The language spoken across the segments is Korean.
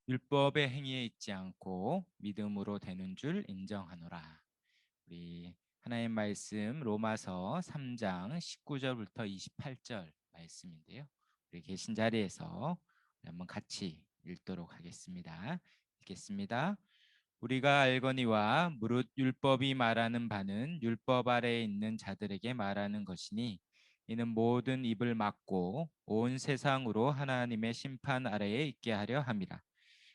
율법의 행위에 있지 않고 믿음으로 되는 줄 인정하노라. 우리 하나님 말씀 로마서 3장 19절부터 28절 말씀인데요. 우리 계신 자리에서 우리 한번 같이 읽도록 하겠습니다. 읽겠습니다. 우리가 알거니와 무릇 율법이 말하는 바는 율법 아래에 있는 자들에게 말하는 것이니 이는 모든 입을 막고 온 세상으로 하나님의 심판 아래에 있게 하려 함이라.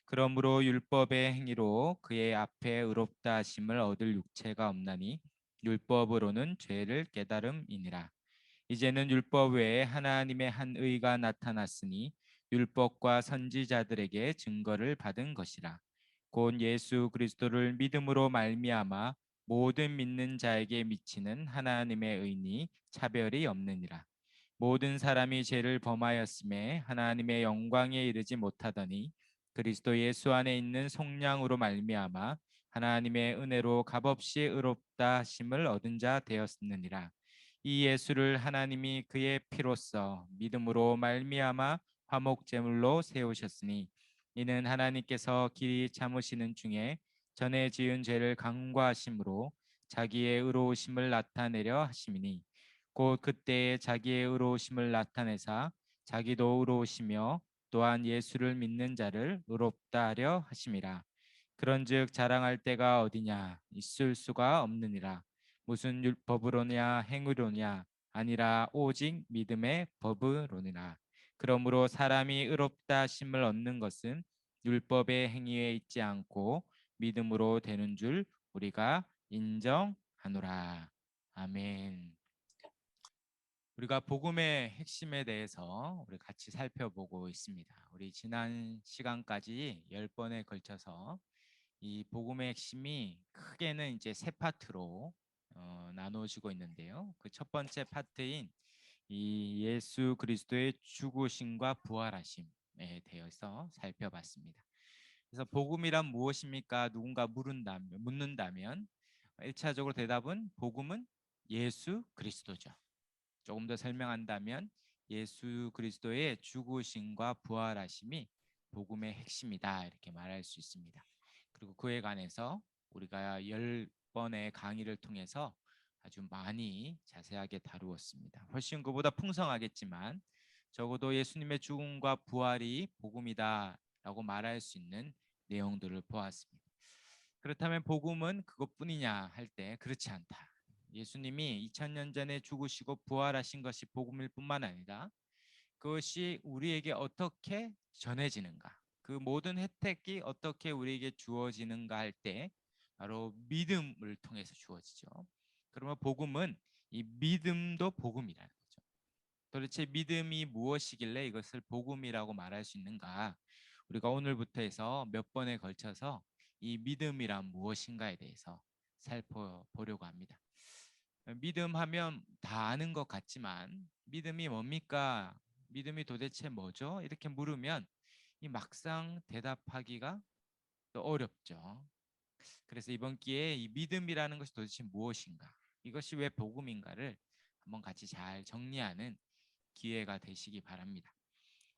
그러므로 율법의 행위로 그의 앞에 의롭다 하심을 얻을 육체가 없나니 율법으로는 죄를 깨달음이니라. 이제는 율법 외에 하나님의 한 의가 나타났으니 율법과 선지자들에게 증거를 받은 것이라. 곧 예수 그리스도를 믿음으로 말미암아 모든 믿는 자에게 미치는 하나님의 의니 차별이 없느니라. 모든 사람이 죄를 범하였음에 하나님의 영광에 이르지 못하더니 그리스도 예수 안에 있는 속량으로 말미암아 하나님의 은혜로 값없이 의롭다 하심을 얻은 자 되었느니라. 이 예수를 하나님이 그의 피로써 믿음으로 말미암아 화목 제물로 세우셨으니 이는 하나님께서 길이 참으시는 중에 전에 지은 죄를 간과하심으로 자기의 의로우심을 나타내려 하심이니 곧 그때에 자기의 의로우심을 나타내사 자기도 의로우시며 또한 예수를 믿는 자를 의롭다 하려 하심이라. 그런즉 자랑할 때가 어디냐 있을 수가 없느니라. 무슨 율법으로냐 행위로냐 아니라 오직 믿음의 법으로니라. 그러므로 사람이 의롭다 하심을 얻는 것은 율법의 행위에 있지 않고 믿음으로 되는 줄 우리가 인정하노라. 아멘. 우리가 복음의 핵심에 대해서 우리 같이 살펴보고 있습니다. 우리 지난 시간까지 10번에 걸쳐서 이 복음의 핵심이 크게는 이제 세 파트로 나누어지고 있는데요. 그 첫 번째 파트인 이 예수 그리스도의 죽으심과 부활하심에 대해서 살펴봤습니다. 그래서 복음이란 무엇입니까? 누군가 묻는다면 1차적으로 대답은 복음은 예수 그리스도죠. 조금 더 설명한다면 예수 그리스도의 죽으심과 부활하심이 복음의 핵심이다 이렇게 말할 수 있습니다. 그리고 그에 관해서 우리가 10번의 강의를 통해서 아주 많이 자세하게 다루었습니다. 훨씬 그보다 풍성하겠지만 적어도 예수님의 죽음과 부활이 복음이다라고 말할 수 있는 내용들을 보았습니다. 그렇다면 복음은 그것뿐이냐 할 때 그렇지 않다. 예수님이 2000년 전에 죽으시고 부활하신 것이 복음일 뿐만 아니라 그것이 우리에게 어떻게 전해지는가, 그 모든 혜택이 어떻게 우리에게 주어지는가 할 때 바로 믿음을 통해서 주어지죠. 그러면 복음은 이 믿음도 복음이라는 거죠. 도대체 믿음이 무엇이길래 이것을 복음이라고 말할 수 있는가? 우리가 오늘부터 해서 몇 번에 걸쳐서 이 믿음이란 무엇인가에 대해서 살펴보려고 합니다. 믿음 하면 다 아는 것 같지만 믿음이 뭡니까? 믿음이 도대체 뭐죠? 이렇게 물으면 이 막상 대답하기가 또 어렵죠. 그래서 이번 기회에 이 믿음이라는 것이 도대체 무엇인가? 이것이 왜 복음인가를 한번 같이 잘 정리하는 기회가 되시기 바랍니다.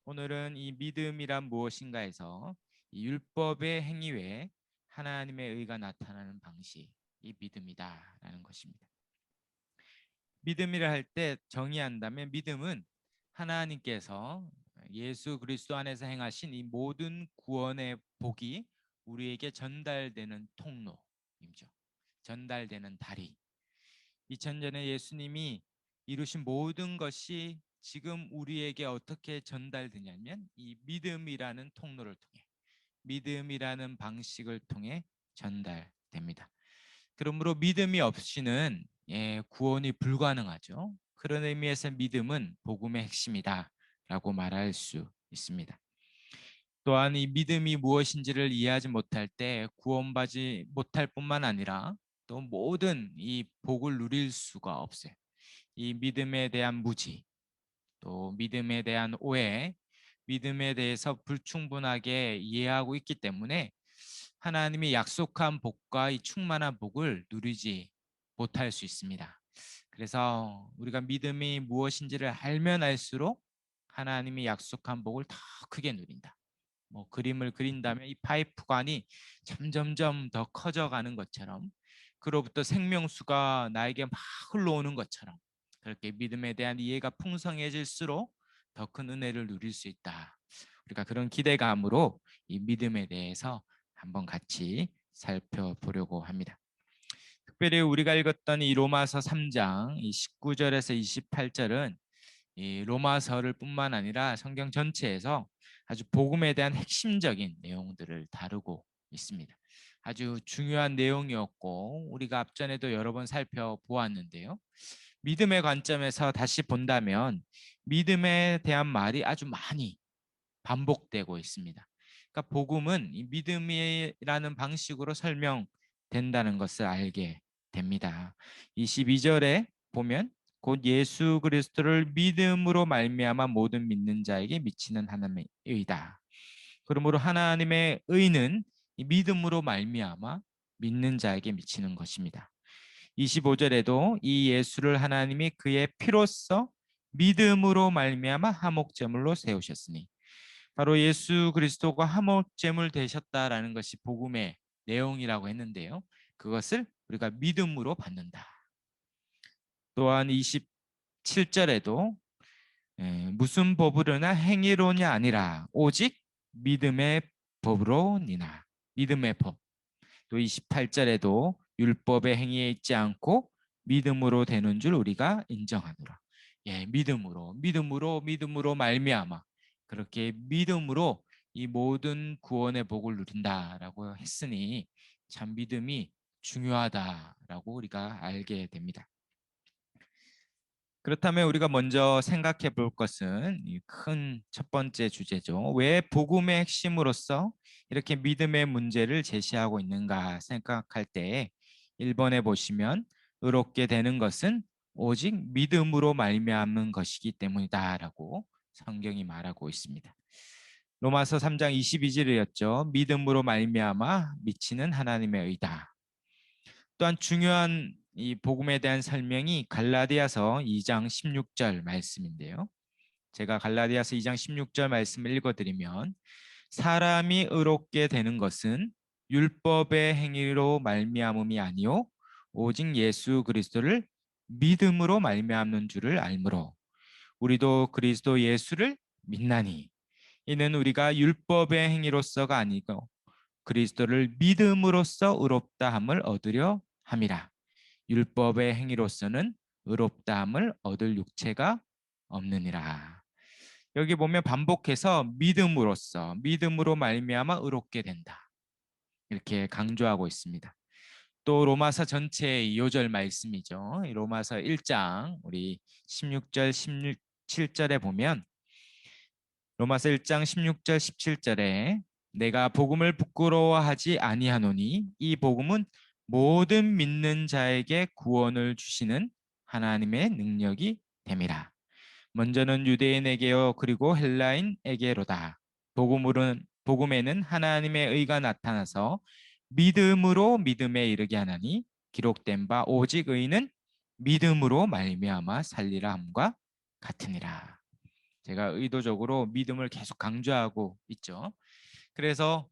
오늘은 이 믿음이란 무엇인가에서 이 율법의 행위 외에 하나님의 의가 나타나는 방식이 믿음이다라는 것입니다. 믿음이라 할 때 정의한다면 믿음은 하나님께서 예수 그리스도 안에서 행하신 이 모든 구원의 복이 우리에게 전달되는 통로이죠. 전달되는 다리. 2000년에 예수님이 이루신 모든 것이 지금 우리에게 어떻게 전달되냐면 이 믿음이라는 통로를 통해, 믿음이라는 방식을 통해 전달됩니다. 그러므로 믿음이 없이는 구원이 불가능하죠. 그런 의미에서 믿음은 복음의 핵심이다라고 말할 수 있습니다. 또한 이 믿음이 무엇인지를 이해하지 못할 때 구원받지 못할 뿐만 아니라 또 모든 이 복을 누릴 수가 없어요. 이 믿음에 대한 무지, 또 믿음에 대한 오해, 믿음에 대해서 불충분하게 이해하고 있기 때문에 하나님이 약속한 복과 이 충만한 복을 누리지 못할 수 있습니다. 그래서 우리가 믿음이 무엇인지를 알면 알수록 하나님이 약속한 복을 더 크게 누린다. 뭐 그림을 그린다면 이 파이프관이 점점점 더 커져가는 것처럼, 그로부터 생명수가 나에게 막 흘러오는 것처럼, 그렇게 믿음에 대한 이해가 풍성해질수록 더 큰 은혜를 누릴 수 있다. 우리가 그런 기대감으로 이 믿음에 대해서 한번 같이 살펴보려고 합니다. 특별히 우리가 읽었던 이 로마서 3장 이 19절에서 28절은 이 로마서를 뿐만 아니라 성경 전체에서 아주 복음에 대한 핵심적인 내용들을 다루고 있습니다. 아주 중요한 내용이었고 우리가 앞전에도 여러 번 살펴보았는데요. 믿음의 관점에서 다시 본다면 믿음에 대한 말이 아주 많이 반복되고 있습니다. 그러니까 복음은 이 믿음이라는 방식으로 설명된다는 것을 알게 됩니다. 22절에 보면 곧 예수 그리스도를 믿음으로 말미암아 모든 믿는 자에게 미치는 하나님의 의다. 그러므로 하나님의 의는 이 믿음으로 말미암아 믿는 자에게 미치는 것입니다. 25절에도 이 예수를 하나님이 그의 피로써 믿음으로 말미암아 화목제물로 세우셨으니, 바로 예수 그리스도가 화목제물 되셨다라는 것이 복음의 내용이라고 했는데요. 그것을 우리가 믿음으로 받는다. 또한 27절에도 무슨 법으로나 행위로냐 아니라 오직 믿음의 법으로니나, 믿음의 법. 또 28절에도 율법의 행위에 있지 않고 믿음으로 되는 줄 우리가 인정하노라. 예, 믿음으로 말미암아 그렇게 믿음으로 이 모든 구원의 복을 누린다라고 했으니 참 믿음이 중요하다라고 우리가 알게 됩니다. 그렇다면 우리가 먼저 생각해 볼 것은 이 큰 첫 번째 주제죠. 왜 복음의 핵심으로서 이렇게 믿음의 문제를 제시하고 있는가 생각할 때 1번에 보시면 의롭게 되는 것은 오직 믿음으로 말미암는 것이기 때문이다라고 성경이 말하고 있습니다. 로마서 3장 22절이었죠. 믿음으로 말미암아 미치는 하나님의 의다. 또한 중요한 이 복음에 대한 설명이 갈라디아서 2장 16절 말씀인데요. 제가 갈라디아서 2장 16절 말씀을 읽어드리면, 사람이 의롭게 되는 것은 율법의 행위로 말미암음이 아니요 오직 예수 그리스도를 믿음으로 말미암는 줄을 알므로 우리도 그리스도 예수를 믿나니, 이는 우리가 율법의 행위로서가 아니고 그리스도를 믿음으로써 의롭다함을 얻으려 함이라. 율법의 행위로서는 의롭다함을 얻을 육체가 없느니라. 여기 보면 반복해서 믿음으로써, 믿음으로 말미암아 의롭게 된다, 이렇게 강조하고 있습니다. 또 로마서 전체의 2절 말씀이죠. 로마서 1장 우리 16절 17절에 보면, 로마서 1장 16절 17절에 내가 복음을 부끄러워하지 아니하노니 이 복음은 모든 믿는 자에게 구원을 주시는 하나님의 능력이 됨이라. 먼저는 유대인에게요 그리고 헬라인에게로다. 복음에는 하나님의 의가 나타나서 믿음으로 믿음에 이르게 하나니, 기록된 바 오직 의는 믿음으로 말미암아 살리라 함과 같으니라. 제가 의도적으로 믿음을 계속 강조하고 있죠. 그래서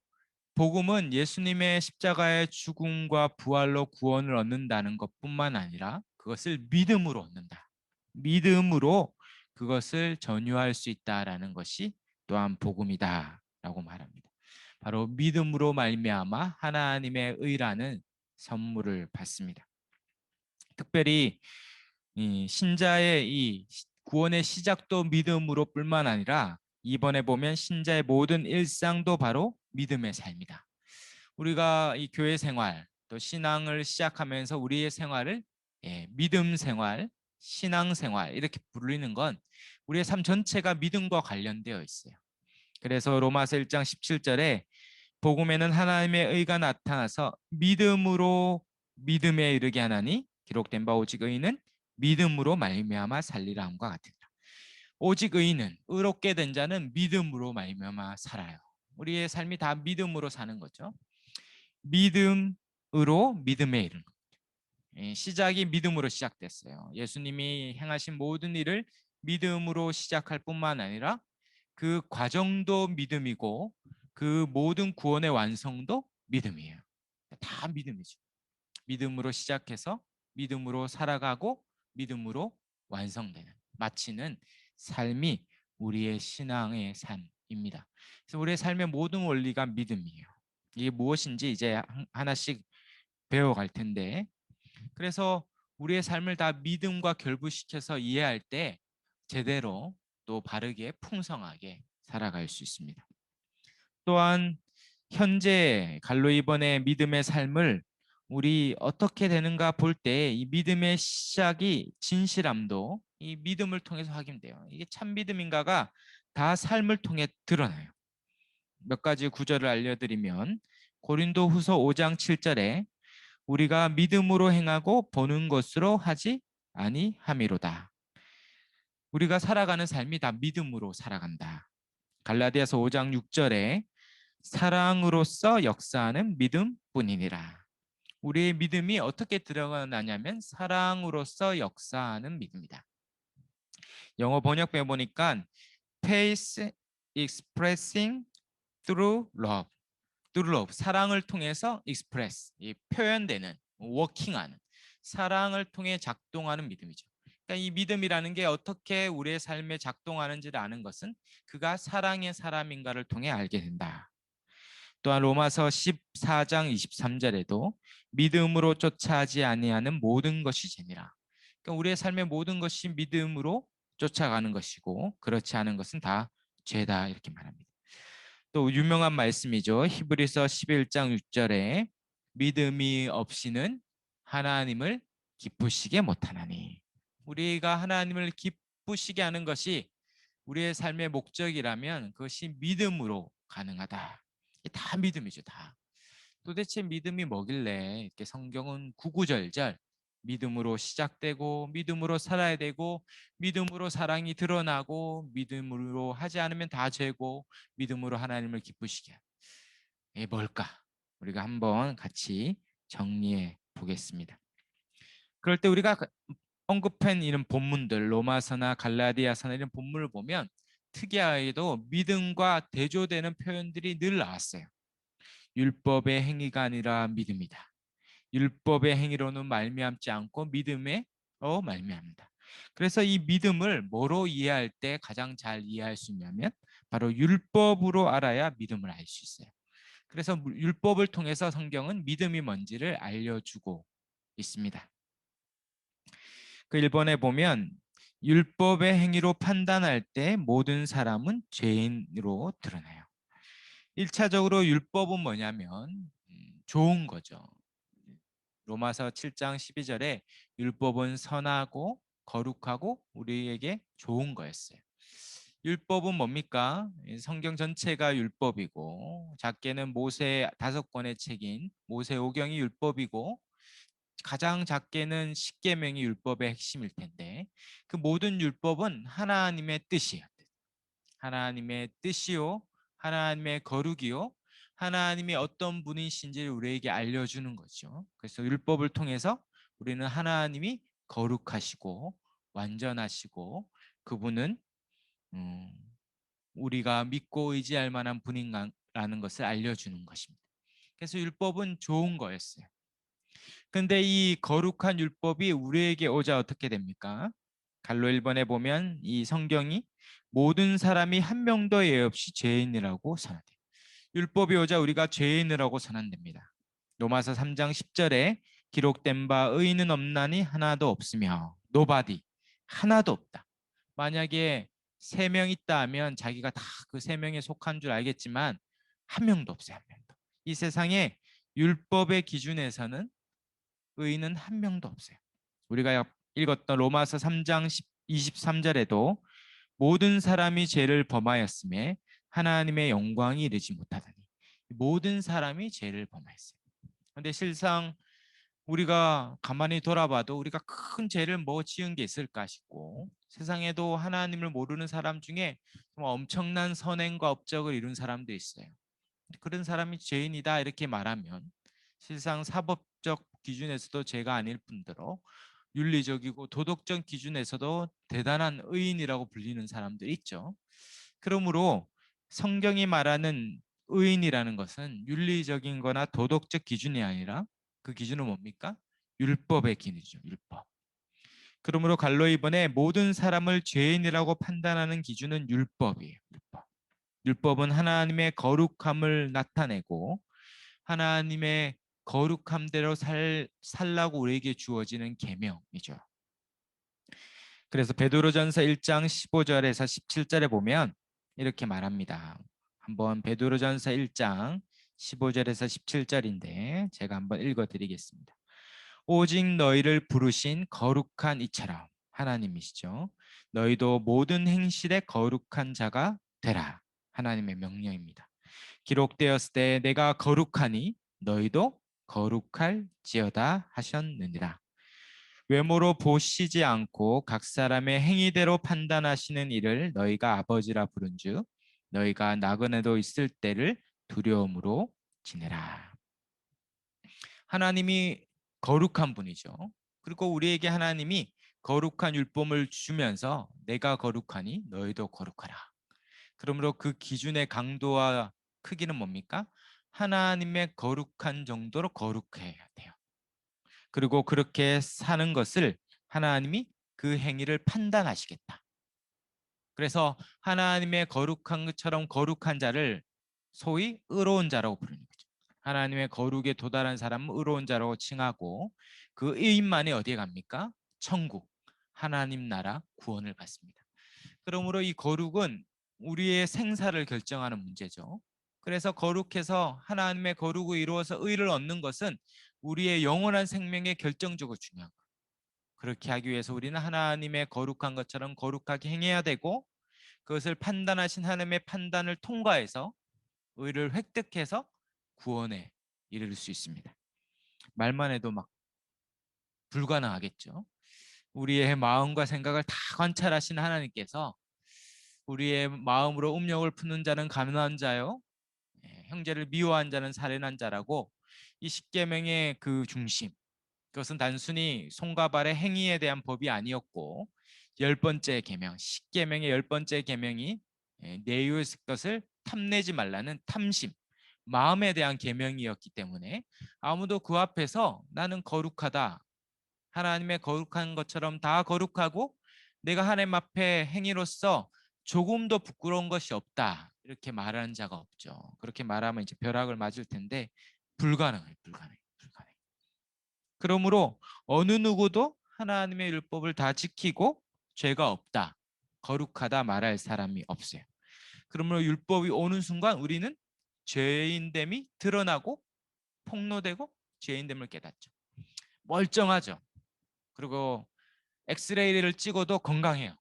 복음은 예수님의 십자가의 죽음과 부활로 구원을 얻는다는 것뿐만 아니라 그것을 믿음으로 얻는다. 믿음으로 그것을 전유할 수 있다라는 것이 또한 복음이다라고 말합니다. 바로 믿음으로 말미암아 하나님의 의라는 선물을 받습니다. 특별히 이 신자의 이 구원의 시작도 믿음으로 뿐만 아니라 이번에 보면 신자의 모든 일상도 바로 믿음의 삶이다. 우리가 이 교회 생활 또 신앙을 시작하면서 우리의 생활을 믿음 생활, 신앙 생활 이렇게 부르는 건 우리의 삶 전체가 믿음과 관련되어 있어요. 그래서 로마서 1장 17절에 복음에는 하나님의 의가 나타나서 믿음으로 믿음에 이르게 하나니, 기록된 바 오직 의인은 믿음으로 말미암아 살리라 함과 같으니라. 오직 의인은, 의롭게 된 자는 믿음으로 말미암아 살아요. 우리의 삶이 다 믿음으로 사는 거죠. 믿음으로 믿음에 이르는 것. 시작이 믿음으로 시작됐어요. 예수님이 행하신 모든 일을 믿음으로 시작할 뿐만 아니라 그 과정도 믿음이고 그 모든 구원의 완성도 믿음이에요. 다 믿음이죠. 믿음으로 시작해서 믿음으로 살아가고 믿음으로 완성되는 마치는 삶이 우리의 신앙의 삶입니다. 그래서 우리의 삶의 모든 원리가 믿음이에요. 이게 무엇인지 이제 하나씩 배워갈 텐데, 그래서 우리의 삶을 다 믿음과 결부시켜서 이해할 때 제대로 또 바르게 풍성하게 살아갈 수 있습니다. 또한 현재 갈로 이번의 믿음의 삶을 우리 어떻게 되는가 볼 때 이 믿음의 시작이 진실함도 이 믿음을 통해서 확인돼요. 이게 참 믿음인가가 다 삶을 통해 드러나요. 몇 가지 구절을 알려드리면 고린도후서 5장 7절에 우리가 믿음으로 행하고 보는 것으로 하지 아니함이로다. 우리가 살아가는 삶이 다 믿음으로 살아간다. 갈라디아서 5장 6절에 사랑으로서 역사하는 믿음뿐이니라. 우리의 믿음이 어떻게 드러나냐면 사랑으로서 역사하는 믿음이다. 영어 번역본에 보니까 faith expressing through love. through love. 사랑을 통해서 express, 이 표현되는, 워킹하는, 사랑을 통해 작동하는 믿음이죠. 그러니까 이 믿음이라는 게 어떻게 우리의 삶에 작동하는지를 아는 것은 그가 사랑의 사람인가를 통해 알게 된다. 또한 로마서 14장 23절에도 믿음으로 쫓아하지 아니하는 모든 것이 죄니라. 그러니까 우리의 삶의 모든 것이 믿음으로 쫓아가는 것이고 그렇지 않은 것은 다 죄다 이렇게 말합니다. 또 유명한 말씀이죠. 히브리서 11장 6절에 믿음이 없이는 하나님을 기쁘시게 못하나니. 우리가 하나님을 기쁘시게 하는 것이 우리의 삶의 목적이라면 그것이 믿음으로 가능하다. 다 믿음이죠, 다. 도대체 믿음이 뭐길래 이렇게 성경은 구구절절 믿음으로 시작되고 믿음으로 살아야 되고 믿음으로 사랑이 드러나고 믿음으로 하지 않으면 다 죄고 믿음으로 하나님을 기쁘시게 하는 이게 뭘까? 우리가 한번 같이 정리해 보겠습니다. 그럴 때 우리가 언급한 이런 본문들 로마서나 갈라디아서나 이런 본문을 보면 특이하게도 믿음과 대조되는 표현들이 늘 나왔어요. 율법의 행위가 아니라 믿음이다. 율법의 행위로는 말미암지 않고 믿음에 말미암다. 그래서 이 믿음을 뭐로 이해할 때 가장 잘 이해할 수 있냐면 바로 율법으로 알아야 믿음을 알 수 있어요. 그래서 율법을 통해서 성경은 믿음이 뭔지를 알려주고 있습니다. 그 1번에 보면 율법의 행위로 판단할 때 모든 사람은 죄인으로 드러나요. 1차적으로 율법은 뭐냐면 좋은 거죠. 로마서 7장 12절에 율법은 선하고 거룩하고 우리에게 좋은 거였어요. 율법은 뭡니까? 성경 전체가 율법이고 작게는 모세 5권의 책인 모세오경이 율법이고 가장 작게는 십계명이 율법의 핵심일 텐데 그 모든 율법은 하나님의 뜻이에요. 하나님의 뜻이요, 하나님의 거룩이요, 하나님이 어떤 분이신지를 우리에게 알려주는 거죠. 그래서 율법을 통해서 우리는 하나님이 거룩하시고 완전하시고 그분은 음, 우리가 믿고 의지할 만한 분인가라는 것을 알려주는 것입니다. 그래서 율법은 좋은 거였어요. 근데 이 거룩한 율법이 우리에게 오자 어떻게 됩니까? 갈로 1번에 보면 이 성경이 모든 사람이 한 명도 예외 없이 죄인이라고 선언돼요. 율법이 오자 우리가 죄인이라고 선언됩니다. 로마서 3장 10절에 기록된 바 의인은 없나니 하나도 없으며 nobody 하나도 없다. 만약에 3명 있다 하면 자기가 다 그 3명에 속한 줄 알겠지만 한 명도 없어요. 한 명도. 이 세상에 율법의 기준에서는 의인은 한 명도 없어요. 우리가 읽었던 로마서 3장 23절에도 모든 사람이 죄를 범하였음에 하나님의 영광이 이르지 못하다니. 모든 사람이 죄를 범하였어요. 그런데 실상 우리가 가만히 돌아봐도 우리가 큰 죄를 뭐 지은 게 있을까 싶고 세상에도 하나님을 모르는 사람 중에 엄청난 선행과 업적을 이룬 사람도 있어요. 그런 사람이 죄인이다 이렇게 말하면 실상 사법적 기준에서도 죄가 아닐 뿐더러 윤리적이고 도덕적 기준에서도 대단한 의인이라고 불리는 사람들이 있죠. 그러므로 성경이 말하는 의인이라는 것은 윤리적인 거나 도덕적 기준이 아니라 그 기준은 뭡니까? 율법의 기준이죠. 율법. 그러므로 갈로 이번에 모든 사람을 죄인이라고 판단하는 기준은 율법이에요. 율법. 율법은 하나님의 거룩함을 나타내고 하나님의 거룩함대로 살라고 우리에게 주어지는 계명이죠. 그래서 베드로전서 1장 15절에서 17절에 보면 이렇게 말합니다. 한번 베드로전서 1장 15절에서 17절인데 제가 한번 읽어드리겠습니다. 오직 너희를 부르신 거룩한 이처럼 하나님이시죠. 너희도 모든 행실에 거룩한 자가 되라. 하나님의 명령입니다. 기록되었을 때 내가 거룩하니 너희도 거룩할지어다 하셨느니라. 외모로 보시지 않고 각 사람의 행위대로 판단하시는 이를 너희가 아버지라 부른즉 너희가 나그네도 있을 때를 두려움으로 지내라. 하나님이 거룩한 분이죠. 그리고 우리에게 하나님이 거룩한 율법을 주면서 내가 거룩하니 너희도 거룩하라. 그러므로 그 기준의 강도와 크기는 뭡니까? 하나님의 거룩한 정도로 거룩해야 돼요. 그리고 그렇게 사는 것을 하나님이 그 행위를 판단하시겠다. 그래서 하나님의 거룩한 것처럼 거룩한 자를 소위 의로운 자라고 부르는 거죠. 하나님의 거룩에 도달한 사람은 의로운 자라고 칭하고 그 의인만이 어디에 갑니까? 천국, 하나님 나라 구원을 받습니다. 그러므로 이 거룩은 우리의 생사를 결정하는 문제죠. 그래서 거룩해서 하나님의 거룩을 이루어서 의를 얻는 것은 우리의 영원한 생명에 결정적으로 중요한 거예요. 그렇게 하기 위해서 우리는 하나님의 거룩한 것처럼 거룩하게 행해야 되고 그것을 판단하신 하나님의 판단을 통과해서 의를 획득해서 구원에 이를 수 있습니다. 말만 해도 막 불가능하겠죠. 우리의 마음과 생각을 다 관찰하신 하나님께서 우리의 마음으로 음욕을 푸는 자는 가난한 자요, 형제를 미워한 자는 살인한 자라고 이 십계명의 그 중심, 그것은 단순히 손과 발의 행위에 대한 법이 아니었고 열 번째 계명, 십계명의 열 번째 계명이 내 이웃의 것을 탐내지 말라는 탐심, 마음에 대한 계명이었기 때문에 아무도 그 앞에서 나는 거룩하다, 하나님의 거룩한 것처럼 다 거룩하고 내가 하나님 앞에 행위로서 조금도 부끄러운 것이 없다 이렇게 말하는 자가 없죠. 그렇게 말하면 이제 벼락을 맞을 텐데 불가능해요. 불가능해. 그러므로 어느 누구도 하나님의 율법을 다 지키고 죄가 없다, 거룩하다 말할 사람이 없어요. 그러므로 율법이 오는 순간 우리는 죄인됨이 드러나고 폭로되고 죄인됨을 깨닫죠. 멀쩡하죠. 그리고 엑스레이를 찍어도 건강해요.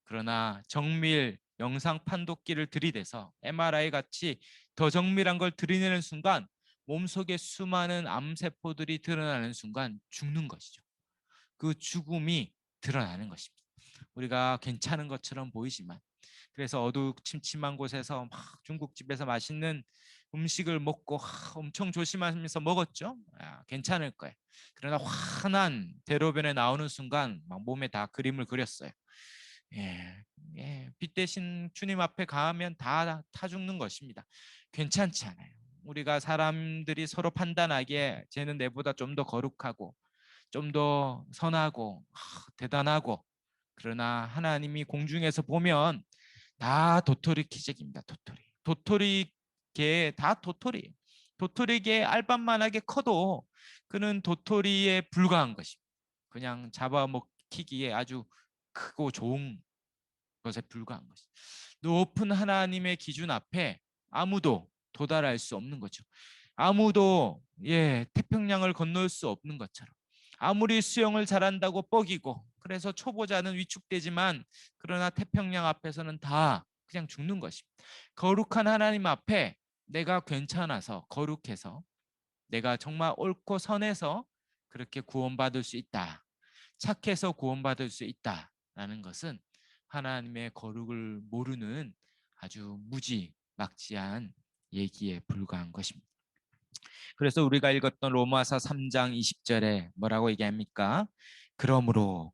그러나 정밀 영상 판독기를 들이대서 MRI 같이 더 정밀한 걸 들이내는 순간 몸속에 수많은 암세포들이 드러나는 순간 죽는 것이죠. 그 죽음이 드러나는 것입니다. 우리가 괜찮은 것처럼 보이지만 그래서 어두침침한 곳에서 막 중국집에서 맛있는 음식을 먹고 엄청 조심하면서 먹었죠. 괜찮을 거예요. 그러나 환한 대로변에 나오는 순간 막 몸에 다 그림을 그렸어요. 빛 대신 주님 앞에 가면 다 타 죽는 것입니다. 괜찮지 않아요. 우리가 사람들이 서로 판단하기에 쟤는 내보다 좀 더 거룩하고 좀 더 선하고 대단하고, 그러나 하나님이 공중에서 보면 다 도토리 키재기입니다. 도토리 다 도토리. 도토리개 알밤만하게 커도 그는 도토리에 불과한 것입니다. 그냥 잡아먹히기에 아주 크고 좋은 것에 불과한 것이. 높은 하나님의 기준 앞에 아무도 도달할 수 없는 거죠. 아무도 태평양을 건널 수 없는 것처럼 아무리 수영을 잘한다고 뻐기고 그래서 초보자는 위축되지만 그러나 태평양 앞에서는 다 그냥 죽는 것입니다. 거룩한 하나님 앞에 내가 괜찮아서 거룩해서 내가 정말 옳고 선해서 그렇게 구원받을 수 있다. 착해서 구원받을 수 있다라는 것은 하나님의 거룩을 모르는 아주 무지막지한 얘기에 불과한 것입니다. 그래서 우리가 읽었던 로마서 3장 20절에 뭐라고 얘기합니까? 그러므로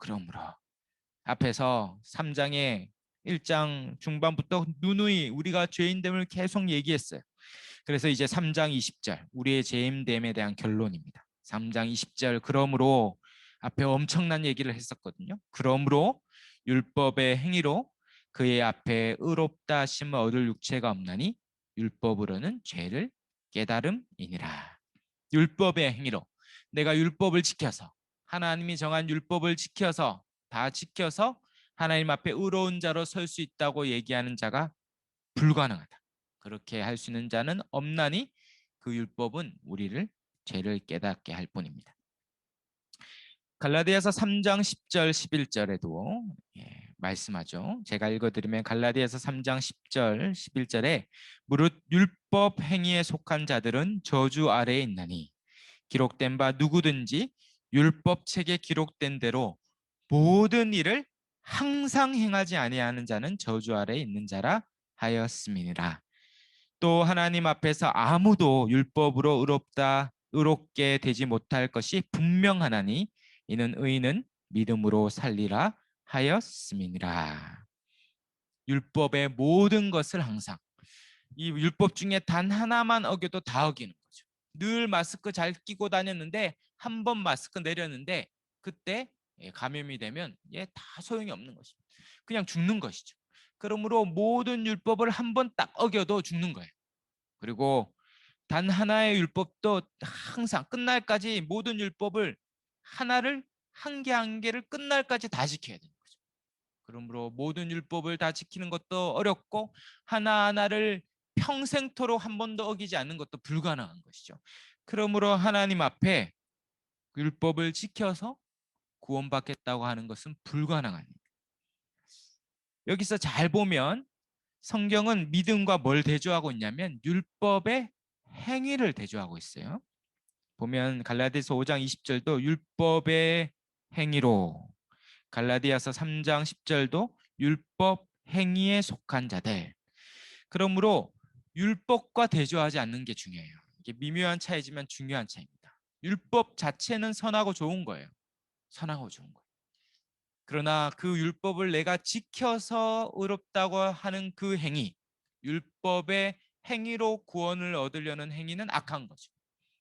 앞에서 3장의 1장 중반부터 누누이 우리가 죄인됨을 계속 얘기했어요. 그래서 이제 3장 20절 우리의 재임됨에 대한 결론입니다. 3장 20절 그러므로 앞에 엄청난 얘기를 했었거든요. 그러므로 율법의 행위로 그의 앞에 의롭다 하심을 얻을 육체가 없나니 율법으로는 죄를 깨달음이니라. 율법의 행위로 내가 율법을 지켜서 하나님이 정한 율법을 지켜서 다 지켜서 하나님 앞에 의로운 자로 설 수 있다고 얘기하는 자가 불가능하다. 그렇게 할 수 있는 자는 없나니 그 율법은 우리를 죄를 깨닫게 할 뿐입니다. 갈라디아서 3장 10절 11절에도 말씀하죠. 제가 읽어드리면 갈라디아서 3장 10절 11절에 무릇 율법 행위에 속한 자들은 저주 아래에 있나니 기록된 바 누구든지 율법 책에 기록된 대로 모든 일을 항상 행하지 아니하는 자는 저주 아래에 있는 자라 하였음이니라. 또 하나님 앞에서 아무도 율법으로 의롭게 되지 못할 것이 분명하나니 이는 의인은 믿음으로 살리라 하였음이니라. 율법의 모든 것을 항상 이 율법 중에 단 하나만 어겨도 다 어기는 거죠. 늘 마스크 잘 끼고 다녔는데 한 번 마스크 내렸는데 그때 감염이 되면 다 소용이 없는 것입니다. 그냥 죽는 것이죠. 그러므로 모든 율법을 한 번 딱 어겨도 죽는 거예요. 그리고 단 하나의 율법도 항상 끝날까지 모든 율법을 하나를 한 개 한 개를 끝날까지 다 지켜야 되는 거죠. 그러므로 모든 율법을 다 지키는 것도 어렵고 하나하나를 평생토록 한 번도 어기지 않는 것도 불가능한 것이죠. 그러므로 하나님 앞에 율법을 지켜서 구원받겠다고 하는 것은 불가능한 일입니다. 여기서 잘 보면 성경은 믿음과 뭘 대조하고 있냐면 율법의 행위를 대조하고 있어요. 보면 갈라디아서 5장 20절도 율법의 행위로, 갈라디아서 3장 10절도 율법 행위에 속한 자들. 그러므로 율법과 대조하지 않는 게 중요해요. 이게 미묘한 차이지만 중요한 차이입니다. 율법 자체는 선하고 좋은 거예요. 선하고 좋은 거예요. 그러나 그 율법을 내가 지켜서 의롭다고 하는 그 행위, 율법의 행위로 구원을 얻으려는 행위는 악한 거죠.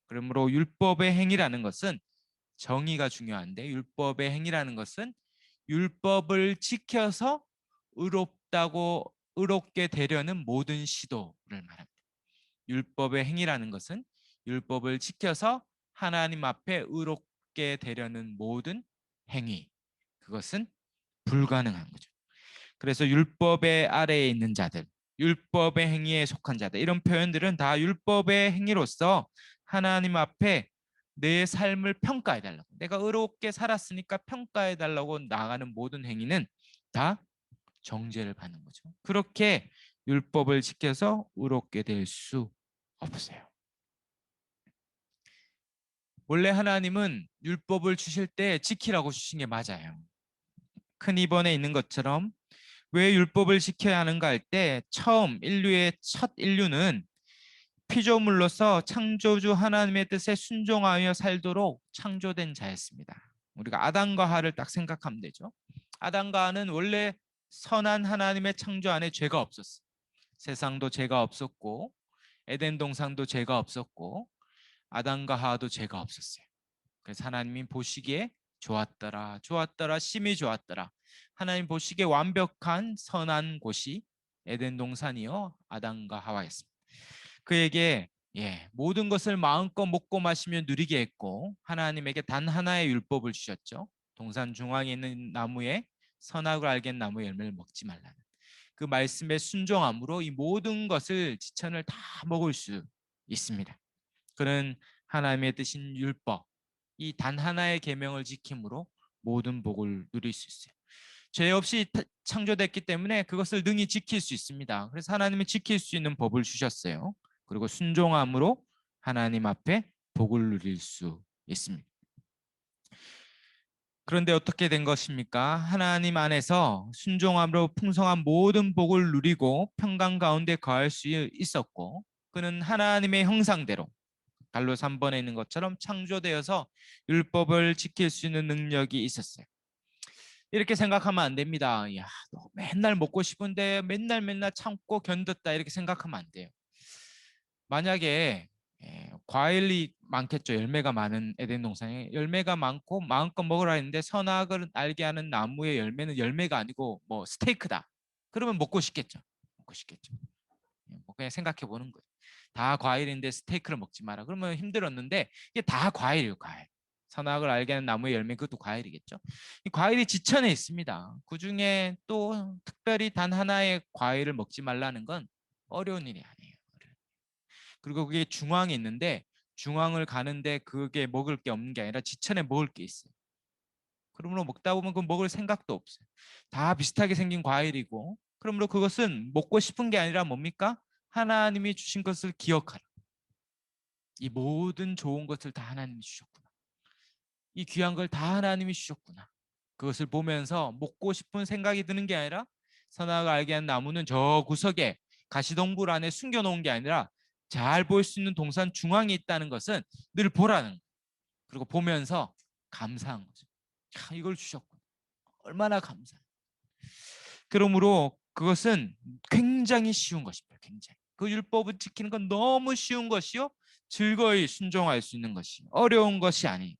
그러므로 율법의 행위라는 것은 정의가 중요한데 율법의 행위라는 것은 율법을 지켜서 의롭게 되려는 모든 시도를 말합니다. 율법의 행위라는 것은 율법을 지켜서 하나님 앞에 의롭게 되려는 모든 행위, 그것은 불가능한 거죠. 그래서 율법의 아래에 있는 자들, 율법의 행위에 속한 자들, 이런 표현들은 다 율법의 행위로서 하나님 앞에 내 삶을 평가해 달라고, 내가 의롭게 살았으니까 평가해 달라고 나가는 모든 행위는 다 정죄를 받는 거죠. 그렇게 율법을 지켜서 의롭게 될 수 없어요. 원래 하나님은 율법을 주실 때 지키라고 주신 게 맞아요. 큰 2번에 있는 것처럼 왜 율법을 지켜야 하는가 할 때 처음 인류의 첫 인류는 피조물로서 창조주 하나님의 뜻에 순종하여 살도록 창조된 자였습니다. 우리가 아담과 하와를 딱 생각하면 되죠. 아담과 하와는 원래 선한 하나님의 창조 안에 죄가 없었어요. 세상도 죄가 없었고 에덴 동산도 죄가 없었고 아담과 하와도 죄가 없었어요. 그래서 하나님이 보시기에 좋았더라, 좋았더라, 심히 좋았더라. 하나님 보시기에 완벽한 선한 곳이 에덴 동산이요 아담과 하와였습니다. 그에게 모든 것을 마음껏 먹고 마시며 누리게 했고 하나님에게 단 하나의 율법을 주셨죠. 동산 중앙에 있는 나무에 선악을 알겠는 나무 열매를 먹지 말라는 그 말씀에 순종함으로 이 모든 것을 지천을 다 먹을 수 있습니다. 그는 하나님의 뜻인 율법, 이 단 하나의 계명을 지킴으로 모든 복을 누릴 수 있어요. 죄 없이 창조됐기 때문에 그것을 능히 지킬 수 있습니다. 그래서 하나님이 지킬 수 있는 법을 주셨어요. 그리고 순종함으로 하나님 앞에 복을 누릴 수 있습니다. 그런데 어떻게 된 것입니까? 하나님 안에서 순종함으로 풍성한 모든 복을 누리고 평강 가운데 거할 수 있었고 그는 하나님의 형상대로 갈로 3번에 있는 것처럼 창조되어서 율법을 지킬 수 있는 능력이 있었어요. 이렇게 생각하면 안 됩니다. 야, 맨날 먹고 싶은데 맨날 참고 견뎠다 이렇게 생각하면 안 돼요. 만약에 과일이 많겠죠. 열매가 많은 에덴 동산에 열매가 많고 마음껏 먹으라 했는데 선악을 알게 하는 나무의 열매는 열매가 아니고 뭐 스테이크다. 그러면 먹고 싶겠죠. 먹고 싶겠죠. 뭐 그냥 생각해 보는 거예요. 다 과일인데 스테이크를 먹지 마라. 그러면 힘들었는데 이게 다 과일이에요, 과일. 선악을 알게 하는 나무의 열매 그것도 과일이겠죠. 이 과일이 지천에 있습니다. 그 중에 또 특별히 단 하나의 과일을 먹지 말라는 건 어려운 일이 아니에요. 그리고 그게 중앙에 있는데 중앙을 가는데 그게 먹을 게 없는 게 아니라 지천에 먹을 게 있어요. 그러므로 먹다 보면 그 먹을 생각도 없어요. 다 비슷하게 생긴 과일이고 그러므로 그것은 먹고 싶은 게 아니라 뭡니까? 하나님이 주신 것을 기억하라. 이 모든 좋은 것을 다 하나님이 주셨구나. 이 귀한 걸 다 하나님이 주셨구나. 그것을 보면서 먹고 싶은 생각이 드는 게 아니라 선악을 알게 한 나무는 저 구석에 가시덤불 안에 숨겨놓은 게 아니라 잘 보일 수 있는 동산 중앙에 있다는 것은 늘 보라는 거예요. 그리고 보면서 감사한 거죠. 야, 이걸 주셨구나. 얼마나 감사해. 그러므로 그것은 굉장히 쉬운 것입니다. 굉장히. 그 율법을 지키는 건 너무 쉬운 것이요. 즐거이 순종할 수 있는 것이 어려운 것이 아니에요.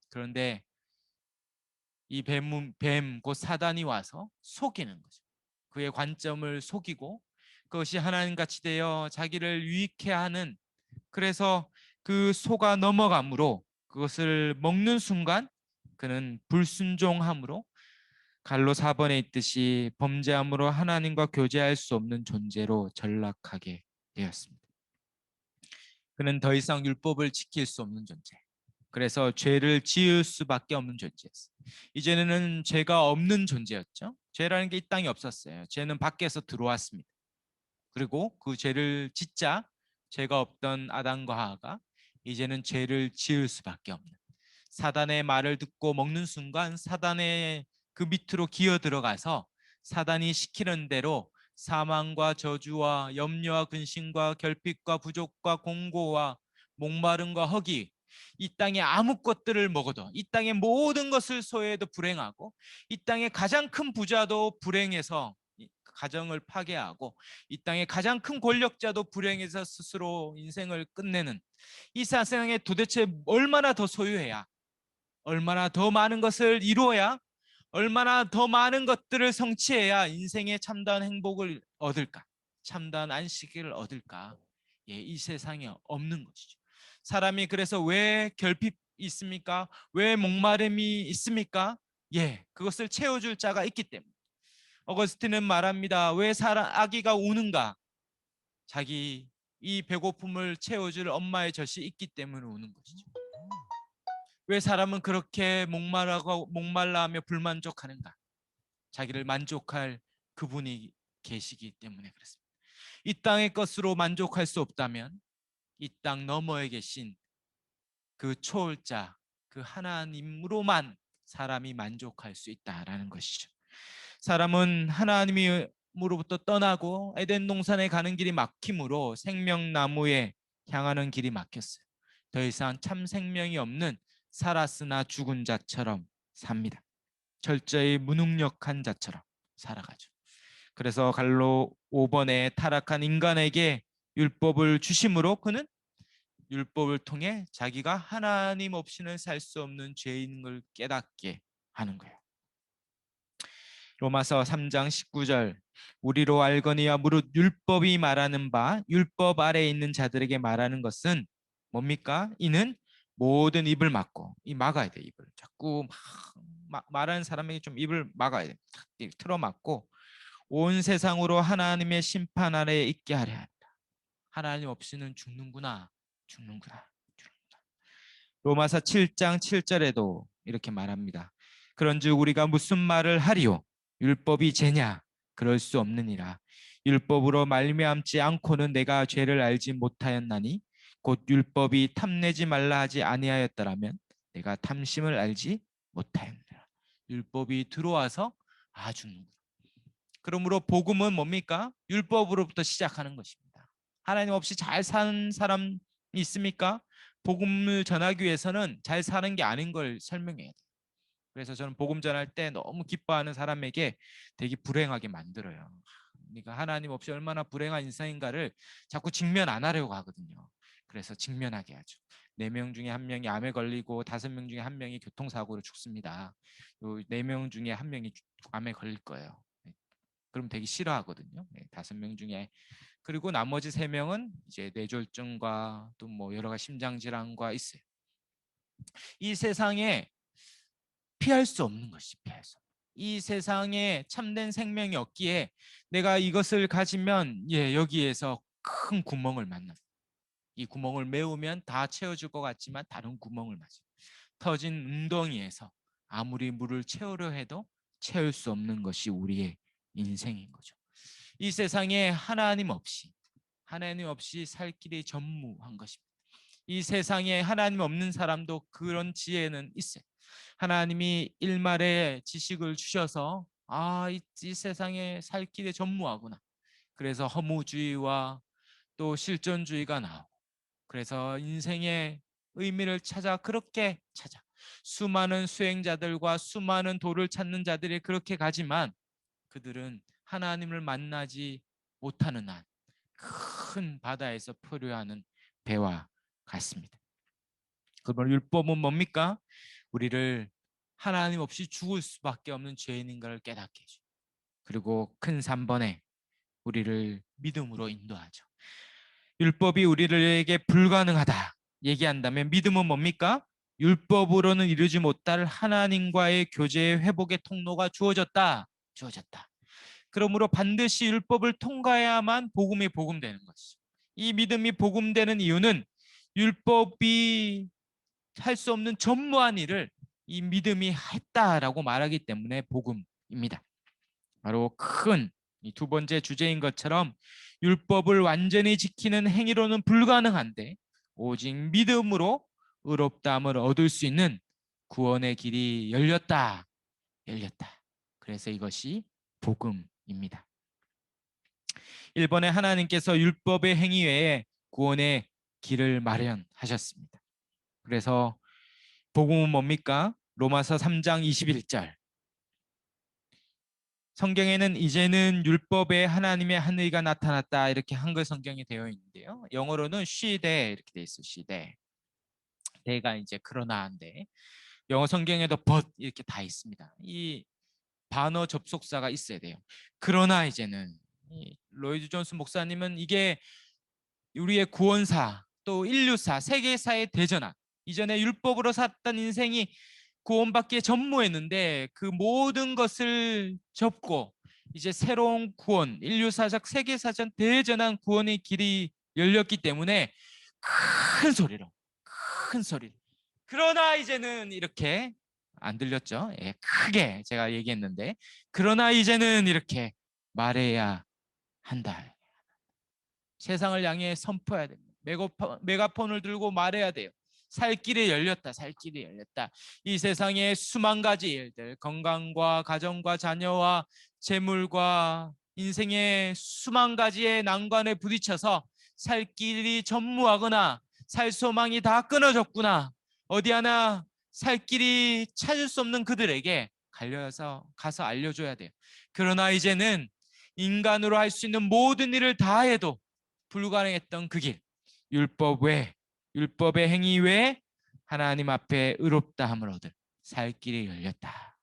그런데 이 곧 사단이 와서 속이는 거죠. 그의 관점을 속이고 그것이 하나님같이 되어 자기를 유익해 하는 그래서 그 속아 넘어감으로 그것을 먹는 순간 그는 불순종함으로 갈로 4번에 있듯이 범죄함으로 하나님과 교제할 수 없는 존재로 전락하게 되었습니다. 그는 더 이상 율법을 지킬 수 없는 존재. 그래서 죄를 지을 수밖에 없는 존재였어요. 이제는 죄가 없는 존재였죠. 죄라는 게 이 땅에 없었어요. 죄는 밖에서 들어왔습니다. 그리고 그 죄를 짓자 죄가 없던 아담과 하와가 이제는 죄를 지을 수밖에 없는 사단의 말을 듣고 먹는 순간 사단의 그 밑으로 기어 들어가서 사단이 시키는 대로 사망과 저주와 염려와 근심과 결핍과 부족과 공고와 목마름과 허기 이 땅의 아무 것들을 먹어도 이 땅의 모든 것을 소유해도 불행하고 이 땅의 가장 큰 부자도 불행해서 가정을 파괴하고 이 땅의 가장 큰 권력자도 불행해서 스스로 인생을 끝내는 이 세상에 도대체 얼마나 더 소유해야 얼마나 더 많은 것을 이루어야 얼마나 더 많은 것들을 성취해야 인생의 참다운 행복을 얻을까 참다운 안식을 얻을까 예, 이 세상에 없는 것이죠. 사람이 그래서 왜 결핍이 있습니까? 왜 목마름이 있습니까? 예, 그것을 채워줄 자가 있기 때문에 어거스틴은 말합니다. 왜 아기가 우는가? 자기 이 배고픔을 채워줄 엄마의 젖이 있기 때문에 우는 것이죠. 왜 사람은 그렇게 목말라하며 불만족하는가? 자기를 만족할 그분이 계시기 때문에 그렇습니다. 이 땅의 것으로 만족할 수 없다면 이 땅 너머에 계신 그 초월자, 그 하나님으로만 사람이 만족할 수 있다라는 것이죠. 사람은 하나님으로부터 떠나고 에덴 동산에 가는 길이 막힘으로 생명나무에 향하는 길이 막혔어요. 더 이상 참 생명이 없는 살았으나 죽은 자처럼 삽니다. 철저히 무능력한 자처럼 살아가죠. 그래서 갈로 5번에 타락한 인간에게 율법을 주심으로 그는 율법을 통해 자기가 하나님 없이는 살 수 없는 죄인 걸 깨닫게 하는 거예요. 로마서 3장 19절 우리로 알거니와 무릇 율법이 말하는 바 율법 아래에 있는 자들에게 말하는 것은 뭡니까? 이는 모든 입을 막고 이 막아야 돼. 입을 자꾸 말하는 사람에게 좀 입을 막아야 돼. 틀어 막고 온 세상으로 하나님의 심판 아래에 있게 하려 합니다. 하나님 없이는 죽는구나. 죽는구나. 로마서 7장 7절에도 이렇게 말합니다. 그런즉 우리가 무슨 말을 하리요? 율법이 죄냐? 그럴 수 없느니라. 율법으로 말미암지 않고는 내가 죄를 알지 못하였나니 곧 율법이 탐내지 말라 하지 아니하였더라면 내가 탐심을 알지 못하였느니라. 율법이 들어와서 죽는구나. 그러므로 복음은 뭡니까? 율법으로부터 시작하는 것입니다. 하나님 없이 잘 사는 사람 있습니까? 복음을 전하기 위해서는 잘 사는 게 아닌 걸 설명해야 돼요. 그래서 저는 복음 전할 때 너무 기뻐하는 사람에게 되게 불행하게 만들어요. 네가 하나님 없이 얼마나 불행한 인생인가를 자꾸 직면 안 하려고 하거든요. 그래서 직면하게 하죠. 4명 중에 1명이 암에 걸리고 5명 중에 1명이 교통사고로 죽습니다. 4명 중에 1명이 암에 걸릴 거예요. 그럼 되게 싫어하거든요. 5명 중에. 그리고 나머지 3명은 이제 뇌졸중과 또 뭐 여러 가지 심장 질환과 있어요. 이 세상에 피할 수 없는 것이 피할 수 없는. 이 세상에 참된 생명이 없기에 내가 이것을 가지면 여기에서 큰 구멍을 만나. 이 구멍을 메우면 다 채워줄 것 같지만 다른 구멍을 맞아. 터진 웅덩이에서 아무리 물을 채우려 해도 채울 수 없는 것이 우리의 인생인 거죠. 이 세상에 하나님 없이 살 길이 전무한 것입니다. 이 세상에 하나님 없는 사람도 그런 지혜는 있어요. 하나님이 일말의 지식을 주셔서 이 세상에 살 길이 전무하구나. 그래서 허무주의와 또 실존주의가 나오고, 그래서 인생의 의미를 그렇게 찾아 수많은 수행자들과 수많은 도를 찾는 자들이 그렇게 가지만 그들은 하나님을 만나지 못하는 한 큰 바다에서 표류하는 배와 같습니다. 그러면 율법은 뭡니까? 우리를 하나님 없이 죽을 수밖에 없는 죄인인가를 깨닫게 해줘. 그리고 큰 3번에 우리를 믿음으로 인도하죠. 율법이 우리에게 불가능하다 얘기한다면 믿음은 뭡니까? 율법으로는 이루지 못할 하나님과의 교제의 회복의 통로가 주어졌다. 그러므로 반드시 율법을 통과해야만 복음이 복음되는 것이죠. 이 믿음이 복음되는 이유는 율법이 할 수 없는 전무한 일을 이 믿음이 했다라고 말하기 때문에 복음입니다. 바로 큰 이 2번째 주제인 것처럼 율법을 완전히 지키는 행위로는 불가능한데 오직 믿음으로 의롭다함을 얻을 수 있는 구원의 길이 열렸다. 그래서 이것이 복음입니다. 1번에 하나님께서 율법의 행위 외에 구원의 길을 마련하셨습니다. 그래서 복음은 뭡니까? 로마서 3장 21절. 성경에는 이제는 율법에 하나님의 한 의가 나타났다 이렇게 한글 성경이 되어 있는데요. 영어로는 쉬되 이렇게 돼 있어요. 쉬되. 대가 이제 그러나인데 영어 성경에도 but 이렇게 다 있습니다. 이 반어 접속사가 있어야 돼요. 그러나 이제는 로이드 존스 목사님은 이게 우리의 구원사 또 인류사 세계사의 대전환, 이전에 율법으로 살았던 인생이 구원받기에 전무했는데 그 모든 것을 접고 이제 새로운 구원, 인류사적 세계사전 대전환 구원의 길이 열렸기 때문에 큰 소리로 그러나 이제는 이렇게 안 들렸죠? 크게 제가 얘기했는데 그러나 이제는 이렇게 말해야 한다. 세상을 향해 선포해야 됩니다. 메가폰을 들고 말해야 돼요. 살 길이 열렸다. 이 세상에 수만 가지 일들, 건강과 가정과 자녀와 재물과 인생의 수만 가지의 난관에 부딪혀서 살 길이 전무하거나 살 소망이 다 끊어졌구나. 어디 하나 살 길이 찾을 수 없는 그들에게 가서 알려줘야 돼요. 그러나 이제는 인간으로 할 수 있는 모든 일을 다 해도 불가능했던 그 길, 율법의 행위 외에 하나님 앞에 의롭다함을 얻을 살 길이 열렸다.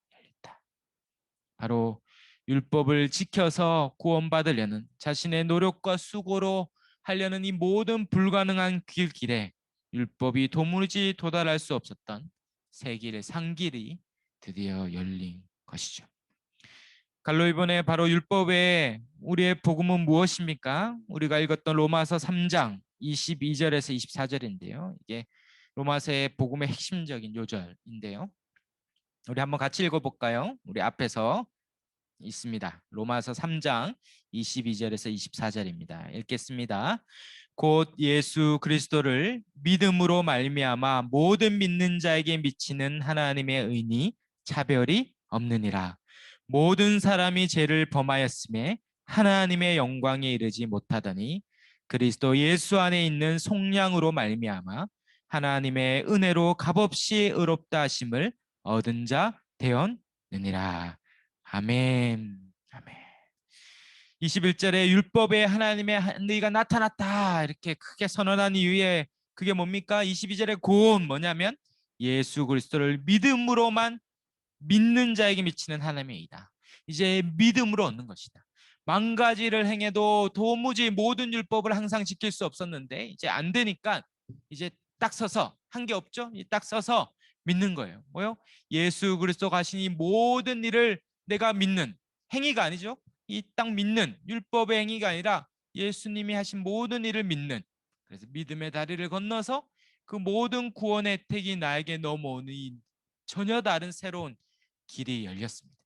바로 율법을 지켜서 구원받으려는 자신의 노력과 수고로 하려는 이 모든 불가능한 길에 율법이 도무지 도달할 수 없었던 새 길의 상길이 드디어 열린 것이죠. 갈로이본의 바로 율법의 우리의 복음은 무엇입니까? 우리가 읽었던 로마서 3장 22절에서 24절인데요. 이게 로마서의 복음의 핵심적인 요절인데요. 우리 한번 같이 읽어볼까요? 우리 앞에서 있습니다. 로마서 3장 22절에서 24절입니다. 읽겠습니다. 곧 예수 그리스도를 믿음으로 말미암아 모든 믿는 자에게 미치는 하나님의 의니 차별이 없느니라. 모든 사람이 죄를 범하였음에 하나님의 영광에 이르지 못하더니 그리스도 예수 안에 있는 속량으로 말미암아 하나님의 은혜로 값없이 의롭다 하심을 얻은 자 되었느니라. 아멘. 21절에 율법에 하나님의 한의가 나타났다 이렇게 크게 선언한 이유에 그게 뭡니까? 22절에 고온 뭐냐면 예수 그리스도를 믿음으로만 믿는 자에게 미치는 하나님의 의다. 이제 믿음으로 얻는 것이다. 만 가지를 행해도 도무지 모든 율법을 항상 지킬 수 없었는데 이제 안 되니까 이제 딱 서서 한 게 없죠? 딱 서서 믿는 거예요. 뭐요? 예수 그리스도가 하신 이 모든 일을 내가 믿는 행위가 아니죠. 이 딱 믿는 율법의 행위가 아니라 예수님이 하신 모든 일을 믿는, 그래서 믿음의 다리를 건너서 그 모든 구원의 혜택이 나에게 넘어오는 이 전혀 다른 새로운 길이 열렸습니다.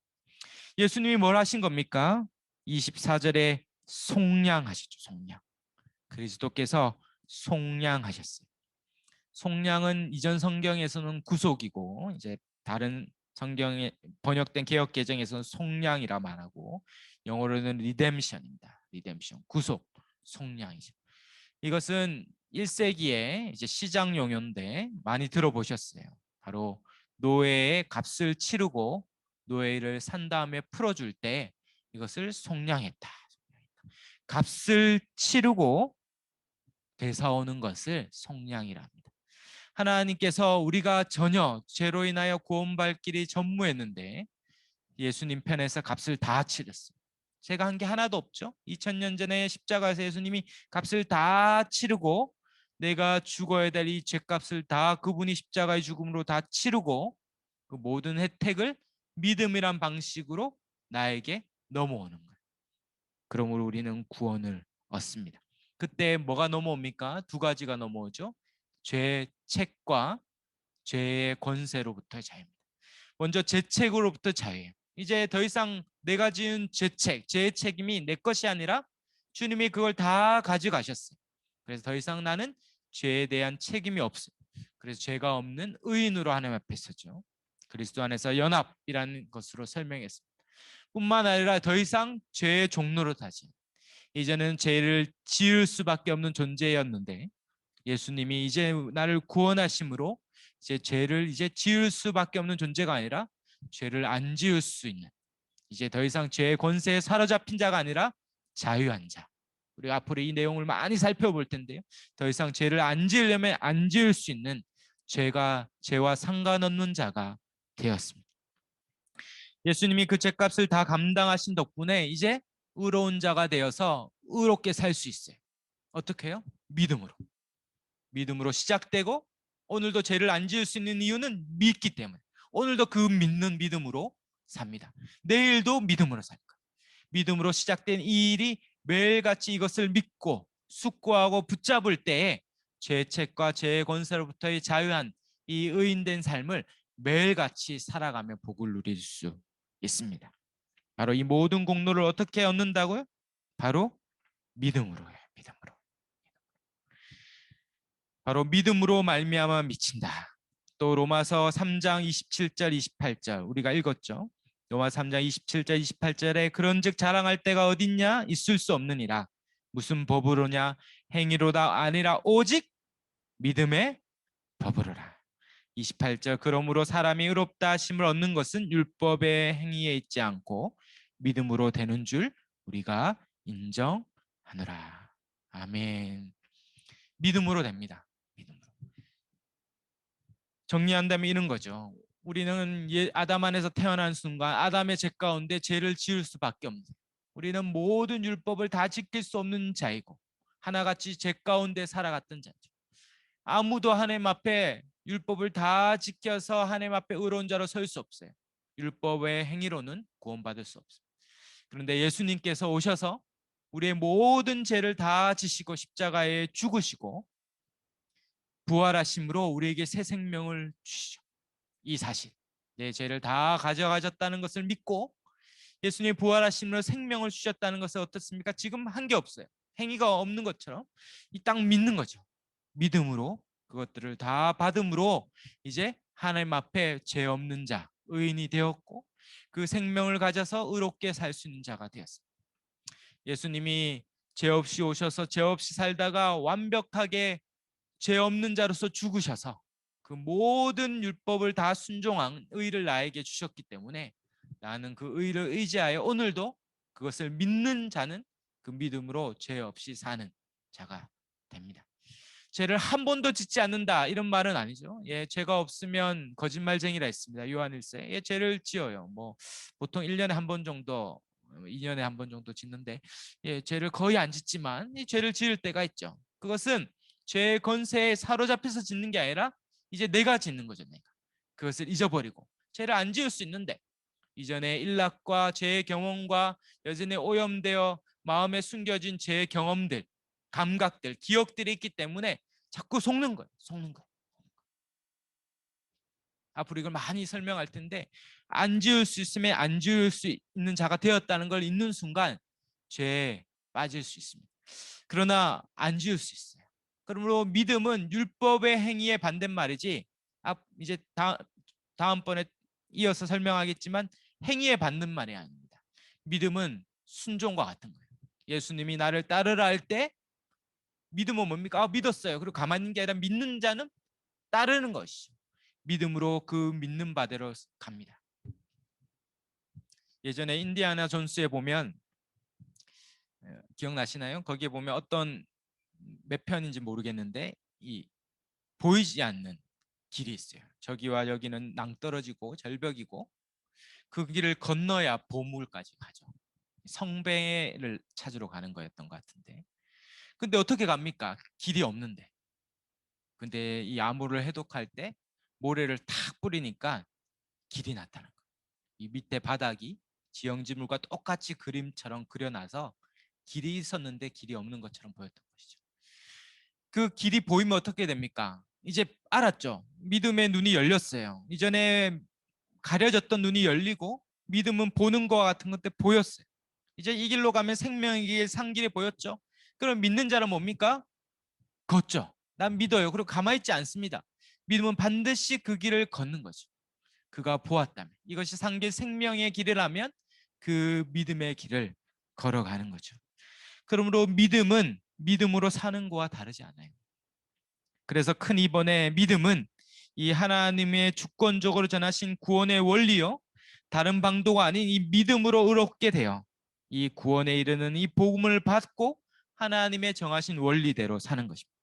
예수님이 뭘 하신 겁니까? 24절에 속량하셨죠. 속량. 그리스도께서 속량하셨어요. 속량은 이전 성경에서는 구속이고 이제 다른 성경에 번역된 개역 개정에서는 속량이라 말하고 영어로는 리뎀션입니다. 리뎀션, 구속, 속량이죠. 이것은 1세기에 이제 시장 용어인데 많이 들어보셨어요. 바로 노예의 값을 치르고 노예를 산 다음에 풀어줄 때 이것을 속량했다. 값을 치르고 되사오는 것을 속량이라 합니다. 하나님께서 우리가 전혀 죄로 인하여 구원받을 길이 전무했는데 예수님 편에서 값을 다 치렀어요. 제가 한 게 하나도 없죠. 2000년 전에 십자가에서 예수님이 값을 다 치르고 내가 죽어야 될 이 죄값을 다 그분이 십자가의 죽음으로 다 치르고 그 모든 혜택을 믿음이란 방식으로 나에게 넘어오는 거예요. 그러므로 우리는 구원을 얻습니다. 그때 뭐가 넘어옵니까? 두 가지가 넘어오죠. 죄의 책과 죄의 권세로부터의 자유입니다. 먼저 죄책으로부터 자유예요. 이제 더 이상 내가 지은 죄책, 죄의 책임이 내 것이 아니라 주님이 그걸 다 가져가셨어요. 그래서 더 이상 나는 죄에 대한 책임이 없어요. 그래서 죄가 없는 의인으로 하나님 앞에 서죠. 그리스도 안에서 연합이라는 것으로 설명했습니다. 뿐만 아니라 더 이상 죄의 종로로 타지. 이제는 죄를 지을 수밖에 없는 존재였는데 예수님이 이제 나를 구원하심으로 이제 죄를 이제 지을 수밖에 없는 존재가 아니라 죄를 안 지을 수 있는, 이제 더 이상 죄의 권세에 사로잡힌 자가 아니라 자유한 자. 우리 앞으로 이 내용을 많이 살펴볼 텐데요. 더 이상 죄를 안 지으려면 안 지을 수 있는 죄와 상관없는 자가 되었습니다. 예수님이 그 죄값을 다 감당하신 덕분에 이제 의로운 자가 되어서 의롭게 살 수 있어요. 어떻게 해요? 믿음으로. 믿음으로 시작되고 오늘도 죄를 안 지을 수 있는 이유는 믿기 때문에 오늘도 그 믿는 믿음으로 삽니다. 내일도 믿음으로 살 거예요. 믿음으로 시작된 이 일이 매일같이 이것을 믿고 숙고하고 붙잡을 때에 죄책과 죄의 권세로부터의 자유한 이 의인된 삶을 매일같이 살아가며 복을 누릴 수 있습니다. 바로 이 모든 공로를 어떻게 얻는다고요? 바로 믿음으로요. 믿음으로. 바로 믿음으로 말미암아 미친다. 또 로마서 3장 27절 28절 우리가 읽었죠. 로마서 3장 27절 28절에 그런즉 자랑할 때가 어딨냐? 있을 수 없느니라. 무슨 법으로냐? 행위로다 아니라 오직 믿음의 법으로라. 28절 그러므로 사람이 의롭다 하심을 얻는 것은 율법의 행위에 있지 않고 믿음으로 되는 줄 우리가 인정하노라. 아멘. 믿음으로 됩니다. 믿음으로. 정리한다면 이런 거죠. 우리는 아담 안에서 태어난 순간 아담의 죄 가운데 죄를 지을 수밖에 없는, 우리는 모든 율법을 다 지킬 수 없는 자이고 하나같이 죄 가운데 살아갔던 자죠. 아무도 하나님 앞에 율법을 다 지켜서 하나님 앞에 의로운 자로 설 수 없어요. 율법의 행위로는 구원받을 수 없어요. 그런데 예수님께서 오셔서 우리의 모든 죄를 다 지시고 십자가에 죽으시고 부활하심으로 우리에게 새 생명을 주시죠. 이 사실, 내 죄를 다 가져가셨다는 것을 믿고 예수님이 부활하심으로 생명을 주셨다는 것은 어떻습니까? 지금 한 게 없어요. 행위가 없는 것처럼 이 딱 믿는 거죠. 믿음으로 그것들을 다 받음으로 이제 하나님 앞에 죄 없는 자, 의인이 되었고 그 생명을 가져서 의롭게 살 수 있는 자가 되었습니다. 예수님이 죄 없이 오셔서 죄 없이 살다가 완벽하게 죄 없는 자로서 죽으셔서 그 모든 율법을 다 순종한 의를 나에게 주셨기 때문에 나는 그 의를 의지하여 오늘도 그것을 믿는 자는 그 믿음으로 죄 없이 사는 자가 됩니다. 죄를 한 번도 짓지 않는다 이런 말은 아니죠. 예, 죄가 없으면 거짓말쟁이라 했습니다. 요한일서에. 예, 죄를 지어요. 뭐 보통 1년에 한 번 정도 2년에 한 번 정도 짓는데 예, 죄를 거의 안 짓지만 이 죄를 지을 때가 있죠. 그것은 죄의 권세에 사로잡혀서 짓는 게 아니라 이제 내가 짓는 거죠. 내가. 그것을 잊어버리고 죄를 안 지을 수 있는데 이전의 일락과 죄의 경험과 여전히 오염되어 마음에 숨겨진 죄의 경험들, 감각들, 기억들이 있기 때문에 자꾸 속는 거예요. 속는 거예요. 앞으로 이걸 많이 설명할 텐데 안 지을 수 있으면 안 지을 수 있는 자가 되었다는 걸 잊는 순간 죄에 빠질 수 있습니다. 그러나 안 지을 수 있어요. 그러므로 믿음은 율법의 행위의 반대말이지 이제 다음번에 이어서 설명하겠지만 행위에 받는 말이 아닙니다. 믿음은 순종과 같은 거예요. 예수님이 나를 따르라 할 때 믿음은 뭡니까? 믿었어요. 그리고 가만히 있는 게 아니라 믿는 자는 따르는 것이죠. 믿음으로 그 믿는 바대로 갑니다. 예전에 인디아나 존스에 보면 기억나시나요? 거기에 보면 어떤 몇 편인지 모르겠는데 이 보이지 않는 길이 있어요. 저기와 여기는 낭떠러지고 절벽이고 그 길을 건너야 보물까지 가죠. 성배를 찾으러 가는 거였던 것 같은데. 근데 어떻게 갑니까? 길이 없는데. 근데 이 아무를 해독할 때 모래를 탁 뿌리니까 길이 나타난 거예요. 이 밑에 바닥이 지형지물과 똑같이 그림처럼 그려놔서 길이 있었는데 길이 없는 것처럼 보였던 것이죠. 그 길이 보이면 어떻게 됩니까? 이제 알았죠. 믿음의 눈이 열렸어요. 이전에 가려졌던 눈이 열리고 믿음은 보는 것과 같은 것들 보였어요. 이제 이 길로 가면 생명의 길, 상길이 보였죠. 그럼 믿는 자는 뭡니까? 걷죠. 난 믿어요. 그리고 가만히 있지 않습니다. 믿음은 반드시 그 길을 걷는 거죠. 그가 보았다면 이것이 상길 생명의 길이라면 그 믿음의 길을 걸어가는 거죠. 그러므로 믿음은 믿음으로 사는 거와 다르지 않아요. 그래서 큰 이번에 믿음은 이 하나님의 주권적으로 전하신 구원의 원리요 다른 방도가 아닌 이 믿음으로 의롭게 돼요. 이 구원에 이르는 이 복음을 받고 하나님의 정하신 원리대로 사는 것입니다.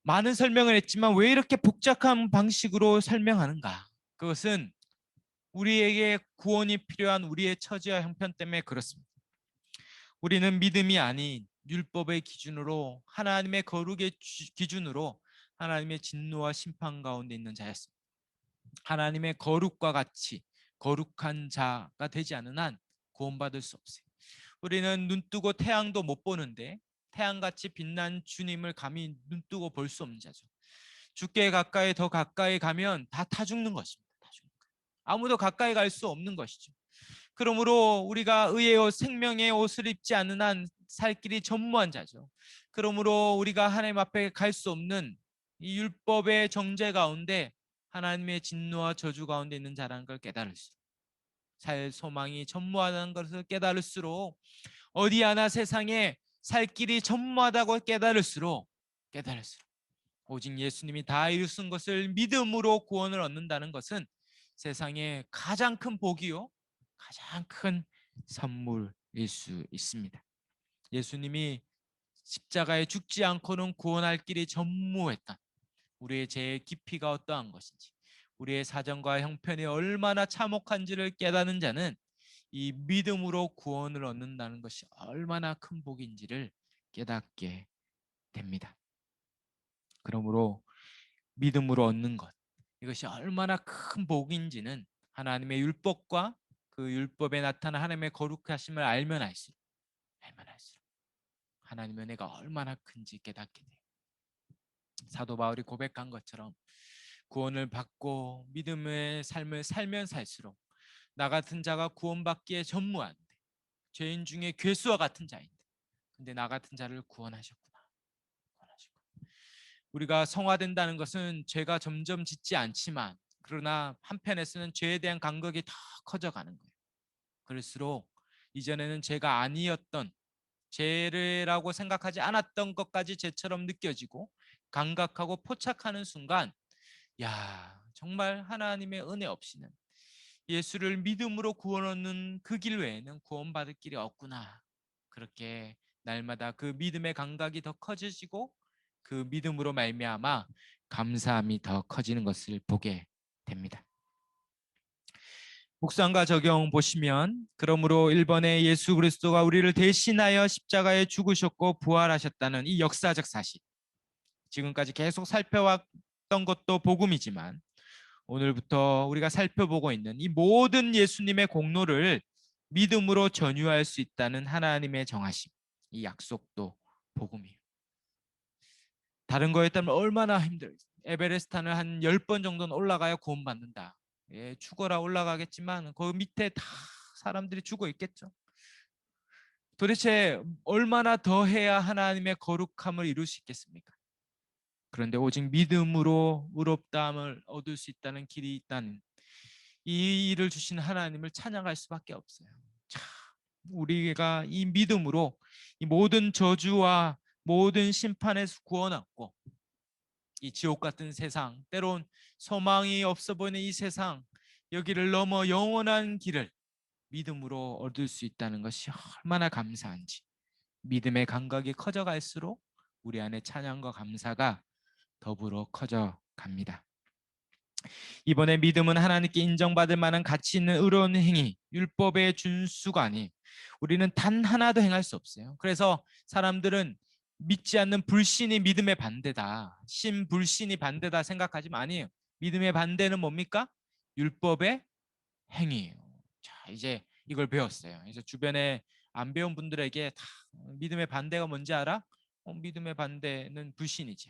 많은 설명을 했지만 왜 이렇게 복잡한 방식으로 설명하는가? 그것은 우리에게 구원이 필요한 우리의 처지와 형편 때문에 그렇습니다. 우리는 믿음이 아닌 율법의 기준으로 하나님의 거룩의 기준으로 하나님의 진노와 심판 가운데 있는 자였습니다. 하나님의 거룩과 같이 거룩한 자가 되지 않은 한 구원받을 수 없어요. 우리는 눈뜨고 태양도 못 보는데 태양같이 빛난 주님을 감히 눈뜨고 볼 수 없는 자죠. 주께 가까이 더 가까이 가면 다 죽는 것입니다. 다 죽는 거예요. 아무도 가까이 갈 수 없는 것이죠. 그러므로 우리가 의의 옷, 생명의 옷을 입지 않는 한 살 길이 전무한 자죠. 그러므로 우리가 하나님 앞에 갈 수 없는 이 율법의 정죄 가운데 하나님의 진노와 저주 가운데 있는 자라는 걸 깨달을수록 살 소망이 전무하다는 것을 깨달을수록 어디 하나 세상에 살 길이 전무하다고 깨달을수록 오직 예수님이 다 이루신 것을 믿음으로 구원을 얻는다는 것은 세상에 가장 큰 복이요 가장 큰 선물일 수 있습니다. 예수님이 십자가에 죽지 않고는 구원할 길이 전무했다. 우리의 죄의 깊이가 어떠한 것인지 우리의 사정과 형편이 얼마나 참혹한지를 깨닫는 자는 이 믿음으로 구원을 얻는다는 것이 얼마나 큰 복인지를 깨닫게 됩니다. 그러므로 믿음으로 얻는 것 이것이 얼마나 큰 복인지는 하나님의 율법과 그 율법에 나타난 하나님의 거룩하심을 알면 할수록 하나님의 은혜가 얼마나 큰지 깨닫게 돼요. 사도 바울이 고백한 것처럼 구원을 받고 믿음의 삶을 살면 살수록 나 같은 자가 구원받기에 전무한데 죄인 중에 괴수와 같은 자인데 근데 나 같은 자를 구원하셨구나. 우리가 성화된다는 것은 죄가 점점 짓지 않지만 그러나 한편에서는 죄에 대한 간격이 더 커져가는 거예요. 그럴수록 이전에는 죄가 아니었던 죄라고 생각하지 않았던 것까지 죄처럼 느껴지고 감각하고 포착하는 순간 야 정말 하나님의 은혜 없이는 예수를 믿음으로 구원 얻는 그 길 외에는 구원받을 길이 없구나. 그렇게 날마다 그 믿음의 감각이 더 커지시고 그 믿음으로 말미암아 감사함이 더 커지는 것을 보게 됩니다. 묵상과 적용 보시면 그러므로 1번에 예수 그리스도가 우리를 대신하여 십자가에 죽으셨고 부활하셨다는 이 역사적 사실, 지금까지 계속 살펴왔던 것도 복음이지만 오늘부터 우리가 살펴보고 있는 이 모든 예수님의 공로를 믿음으로 전유할 수 있다는 하나님의 정하심, 이 약속도 복음이에요. 다른 거였다면 얼마나 힘들어요. 에베레스트는 한 10번 정도는 올라가야 구원받는다. 예, 죽어라 올라가겠지만 그 밑에 다 사람들이 죽어 있겠죠. 도대체 얼마나 더 해야 하나님의 거룩함을 이룰 수 있겠습니까? 그런데 오직 믿음으로 의롭다함을 얻을 수 있다는 길이 있다는 이 일을 주신 하나님을 찬양할 수밖에 없어요. 참, 우리가 이 믿음으로 이 모든 저주와 모든 심판에서 구원 얻고 이 지옥 같은 세상, 때론 소망이 없어 보이는 이 세상, 여기를 넘어 영원한 길을 믿음으로 얻을 수 있다는 것이 얼마나 감사한지, 믿음의 감각이 커져갈수록 우리 안에 찬양과 감사가 더불어 커져 갑니다. 이번에 믿음은 하나님께 인정받을 만한 가치 있는 의로운 행위, 율법의 준수가 아닌 우리는 단 하나도 행할 수 없어요. 그래서 사람들은 믿지 않는 불신이 믿음의 반대다, 신불신이 반대다 생각하지만 아니에요. 믿음의 반대는 뭡니까? 율법의 행위예요. 자, 이제 이걸 배웠어요. 그래서 주변에 안 배운 분들에게 다 믿음의 반대가 뭔지 알아? 믿음의 반대는 불신이지.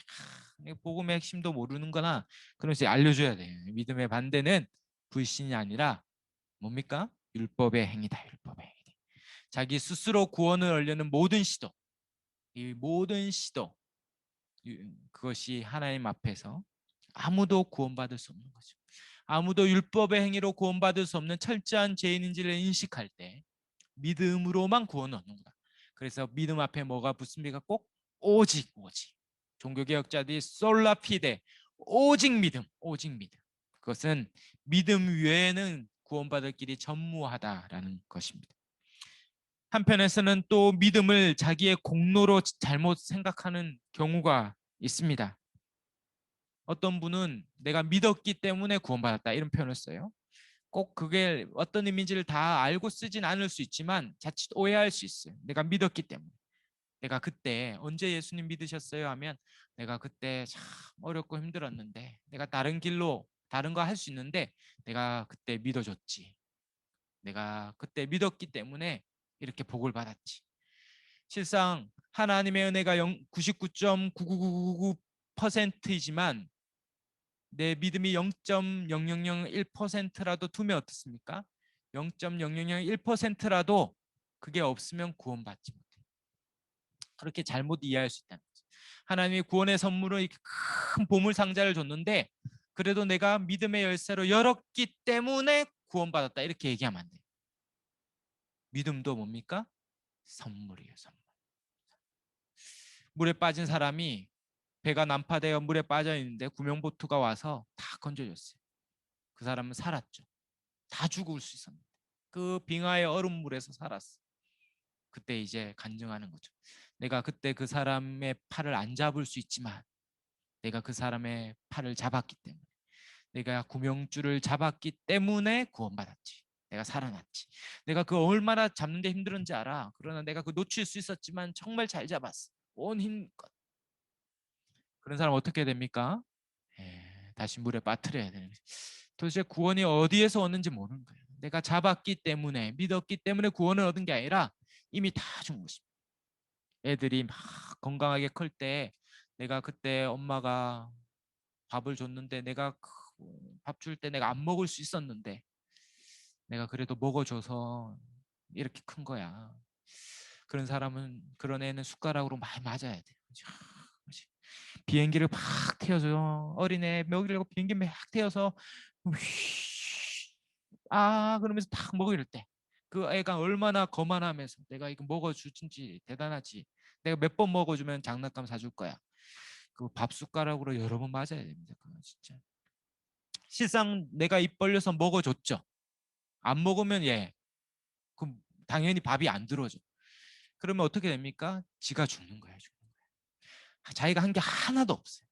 복음의 핵심도 모르는거나 그러면서 알려줘야 돼요. 믿음의 반대는 불신이 아니라 뭡니까? 율법의 행위다. 율법의 행위. 자기 스스로 구원을 얻려는 모든 시도, 이 모든 시도, 그것이 하나님 앞에서 아무도 구원받을 수 없는 거죠. 아무도 율법의 행위로 구원받을 수 없는 철저한 죄인인지를 인식할 때 믿음으로만 구원을 얻는 거다. 그래서 믿음 앞에 뭐가 붙습니까? 꼭 오직, 오직. 종교개혁자들이 솔라피데, 오직 믿음, 오직 믿음. 그것은 믿음 외에는 구원받을 길이 전무하다라는 것입니다. 한편에서는 또 믿음을 자기의 공로로 잘못 생각하는 경우가 있습니다. 어떤 분은 내가 믿었기 때문에 구원받았다 이런 표현을 써요. 꼭 그게 어떤 의미인지를 다 알고 쓰진 않을 수 있지만 자칫 오해할 수 있어요. 내가 믿었기 때문에. 내가 그때 언제 예수님 믿으셨어요? 하면 내가 그때 참 어렵고 힘들었는데 내가 다른 길로 다른 거 할 수 있는데 내가 그때 믿어줬지. 내가 그때 믿었기 때문에 이렇게 복을 받았지. 실상 하나님의 은혜가 99.99999%이지만 내 믿음이 0.0001%라도 두면 어떻습니까? 0.0001%라도 그게 없으면 구원받지 못해. 그렇게 잘못 이해할 수 있다는 거죠. 하나님이 구원의 선물을 이렇게 큰 보물 상자를 줬는데 그래도 내가 믿음의 열쇠로 열었기 때문에 구원받았다 이렇게 얘기하면 안 돼요. 믿음도 뭡니까? 선물이에요, 선물. 물에 빠진 사람이 배가 난파되어 물에 빠져 있는데 구명보트가 와서 다 건져줬어요. 그 사람은 살았죠. 다 죽을 수 있었는데 그 빙하의 얼음물에서 살았어. 그때 이제 간증하는 거죠. 내가 그때 그 사람의 팔을 안 잡을 수 있지만 내가 그 사람의 팔을 잡았기 때문에, 내가 구명줄을 잡았기 때문에 구원받았지. 내가 살아났지. 내가 그 얼마나 잡는데 힘들었는지 알아. 그러나 내가 그 놓칠 수 있었지만 정말 잘 잡았어. 온 힘껏. 그런 사람 어떻게 됩니까? 다시 물에 빠뜨려야 되는 거지. 도대체 구원이 어디에서 왔는지 모르는 거예요. 내가 잡았기 때문에, 믿었기 때문에 구원을 얻은 게 아니라 이미 다 준 것입니다. 애들이 막 건강하게 클 때 내가 그때 엄마가 밥을 줬는데 내가 밥 줄 때 내가 안 먹을 수 있었는데 내가 그래도 먹어줘서 이렇게 큰 거야. 그런 사람은, 그런 애는 숟가락으로 많이 맞아야 돼. 비행기를 막 태워줘요. 어린애 먹이려고 비행기 막 태워서 그러면서 딱 먹일 때 그 애가 얼마나 거만하면서 내가 이거 먹어주든지 대단하지. 내가 몇 번 먹어주면 장난감 사줄 거야. 그 밥 숟가락으로 여러 번 맞아야 됩니다. 그거 진짜. 실상 내가 입 벌려서 먹어줬죠. 안 먹으면 그럼 당연히 밥이 안 들어져. 그러면 어떻게 됩니까? 지가 죽는 거예요. 죽는 거예요. 자기가 한 게 하나도 없어요.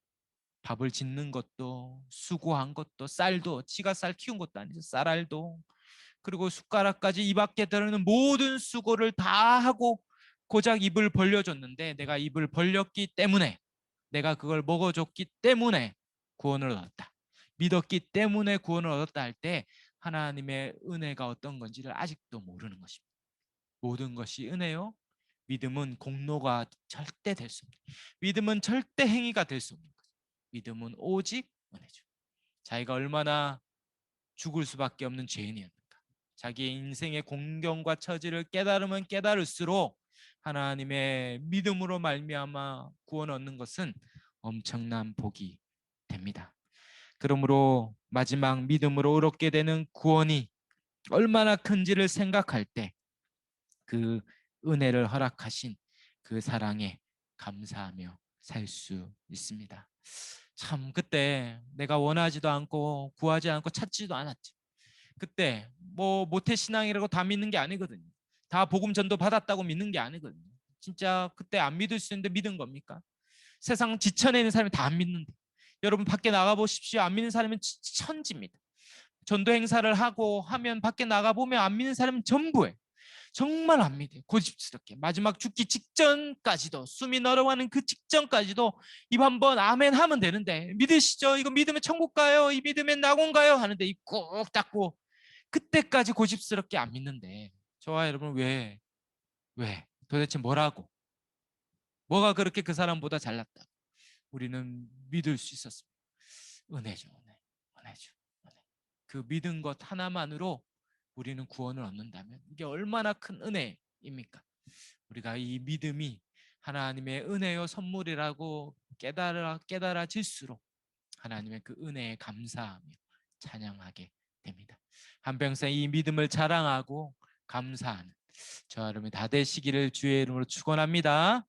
밥을 짓는 것도 수고한 것도 쌀도 지가 쌀 키운 것도 아니죠. 쌀알도 그리고 숟가락까지 입 밖에 들어는 모든 수고를 다 하고 고작 입을 벌려줬는데 내가 입을 벌렸기 때문에 내가 그걸 먹어줬기 때문에 구원을 얻었다. 믿었기 때문에 구원을 얻었다 할 때 하나님의 은혜가 어떤 건지를 아직도 모르는 것입니다. 모든 것이 은혜요. 믿음은 공로가 절대 될 수 없는. 믿음은 절대 행위가 될 수 없는 거죠. 믿음은 오직 은혜죠. 자기가 얼마나 죽을 수밖에 없는 죄인이었는가. 자기의 인생의 공경과 처지를 깨달으면 깨달을수록 하나님의 믿음으로 말미암아 구원 얻는 것은 엄청난 복이 됩니다. 그러므로 마지막 믿음으로 얻게 되는 구원이 얼마나 큰지를 생각할 때 그 은혜를 허락하신 그 사랑에 감사하며 살 수 있습니다. 참 그때 내가 원하지도 않고 구하지 않고 찾지도 않았죠. 그때 뭐 모태신앙이라고 다 믿는 게 아니거든요. 다 복음 전도 받았다고 믿는 게 아니거든요. 진짜 그때 안 믿을 수 있는데 믿은 겁니까? 세상 지천에 있는 사람이 다 안 믿는데 여러분 밖에 나가 보십시오. 안 믿는 사람은 천지입니다. 전도 행사를 하고 하면 밖에 나가 보면 안 믿는 사람은 전부예요. 정말 안 믿어요. 고집스럽게 마지막 죽기 직전까지도 숨이 늘어가는 그 직전까지도 입 한번 아멘 하면 되는데 믿으시죠? 이거 믿으면 천국 가요. 이 믿으면 낙원 가요. 하는데 입 꼭 닫고 그때까지 고집스럽게 안 믿는데 저와 여러분 왜 도대체 뭐라고 뭐가 그렇게 그 사람보다 잘났다 우리는 믿을 수 있었습니다. 은혜죠. 은혜죠. 은혜. 그 믿은 것 하나만으로 우리는 구원을 얻는다면 이게 얼마나 큰 은혜입니까? 우리가 이 믿음이 하나님의 은혜요 선물이라고 깨달아질수록 하나님의 그 은혜에 감사하며 찬양하게 됩니다. 한평생 이 믿음을 자랑하고 감사하는 저와 여러분이 다 되시기를 주의 이름으로 축원합니다.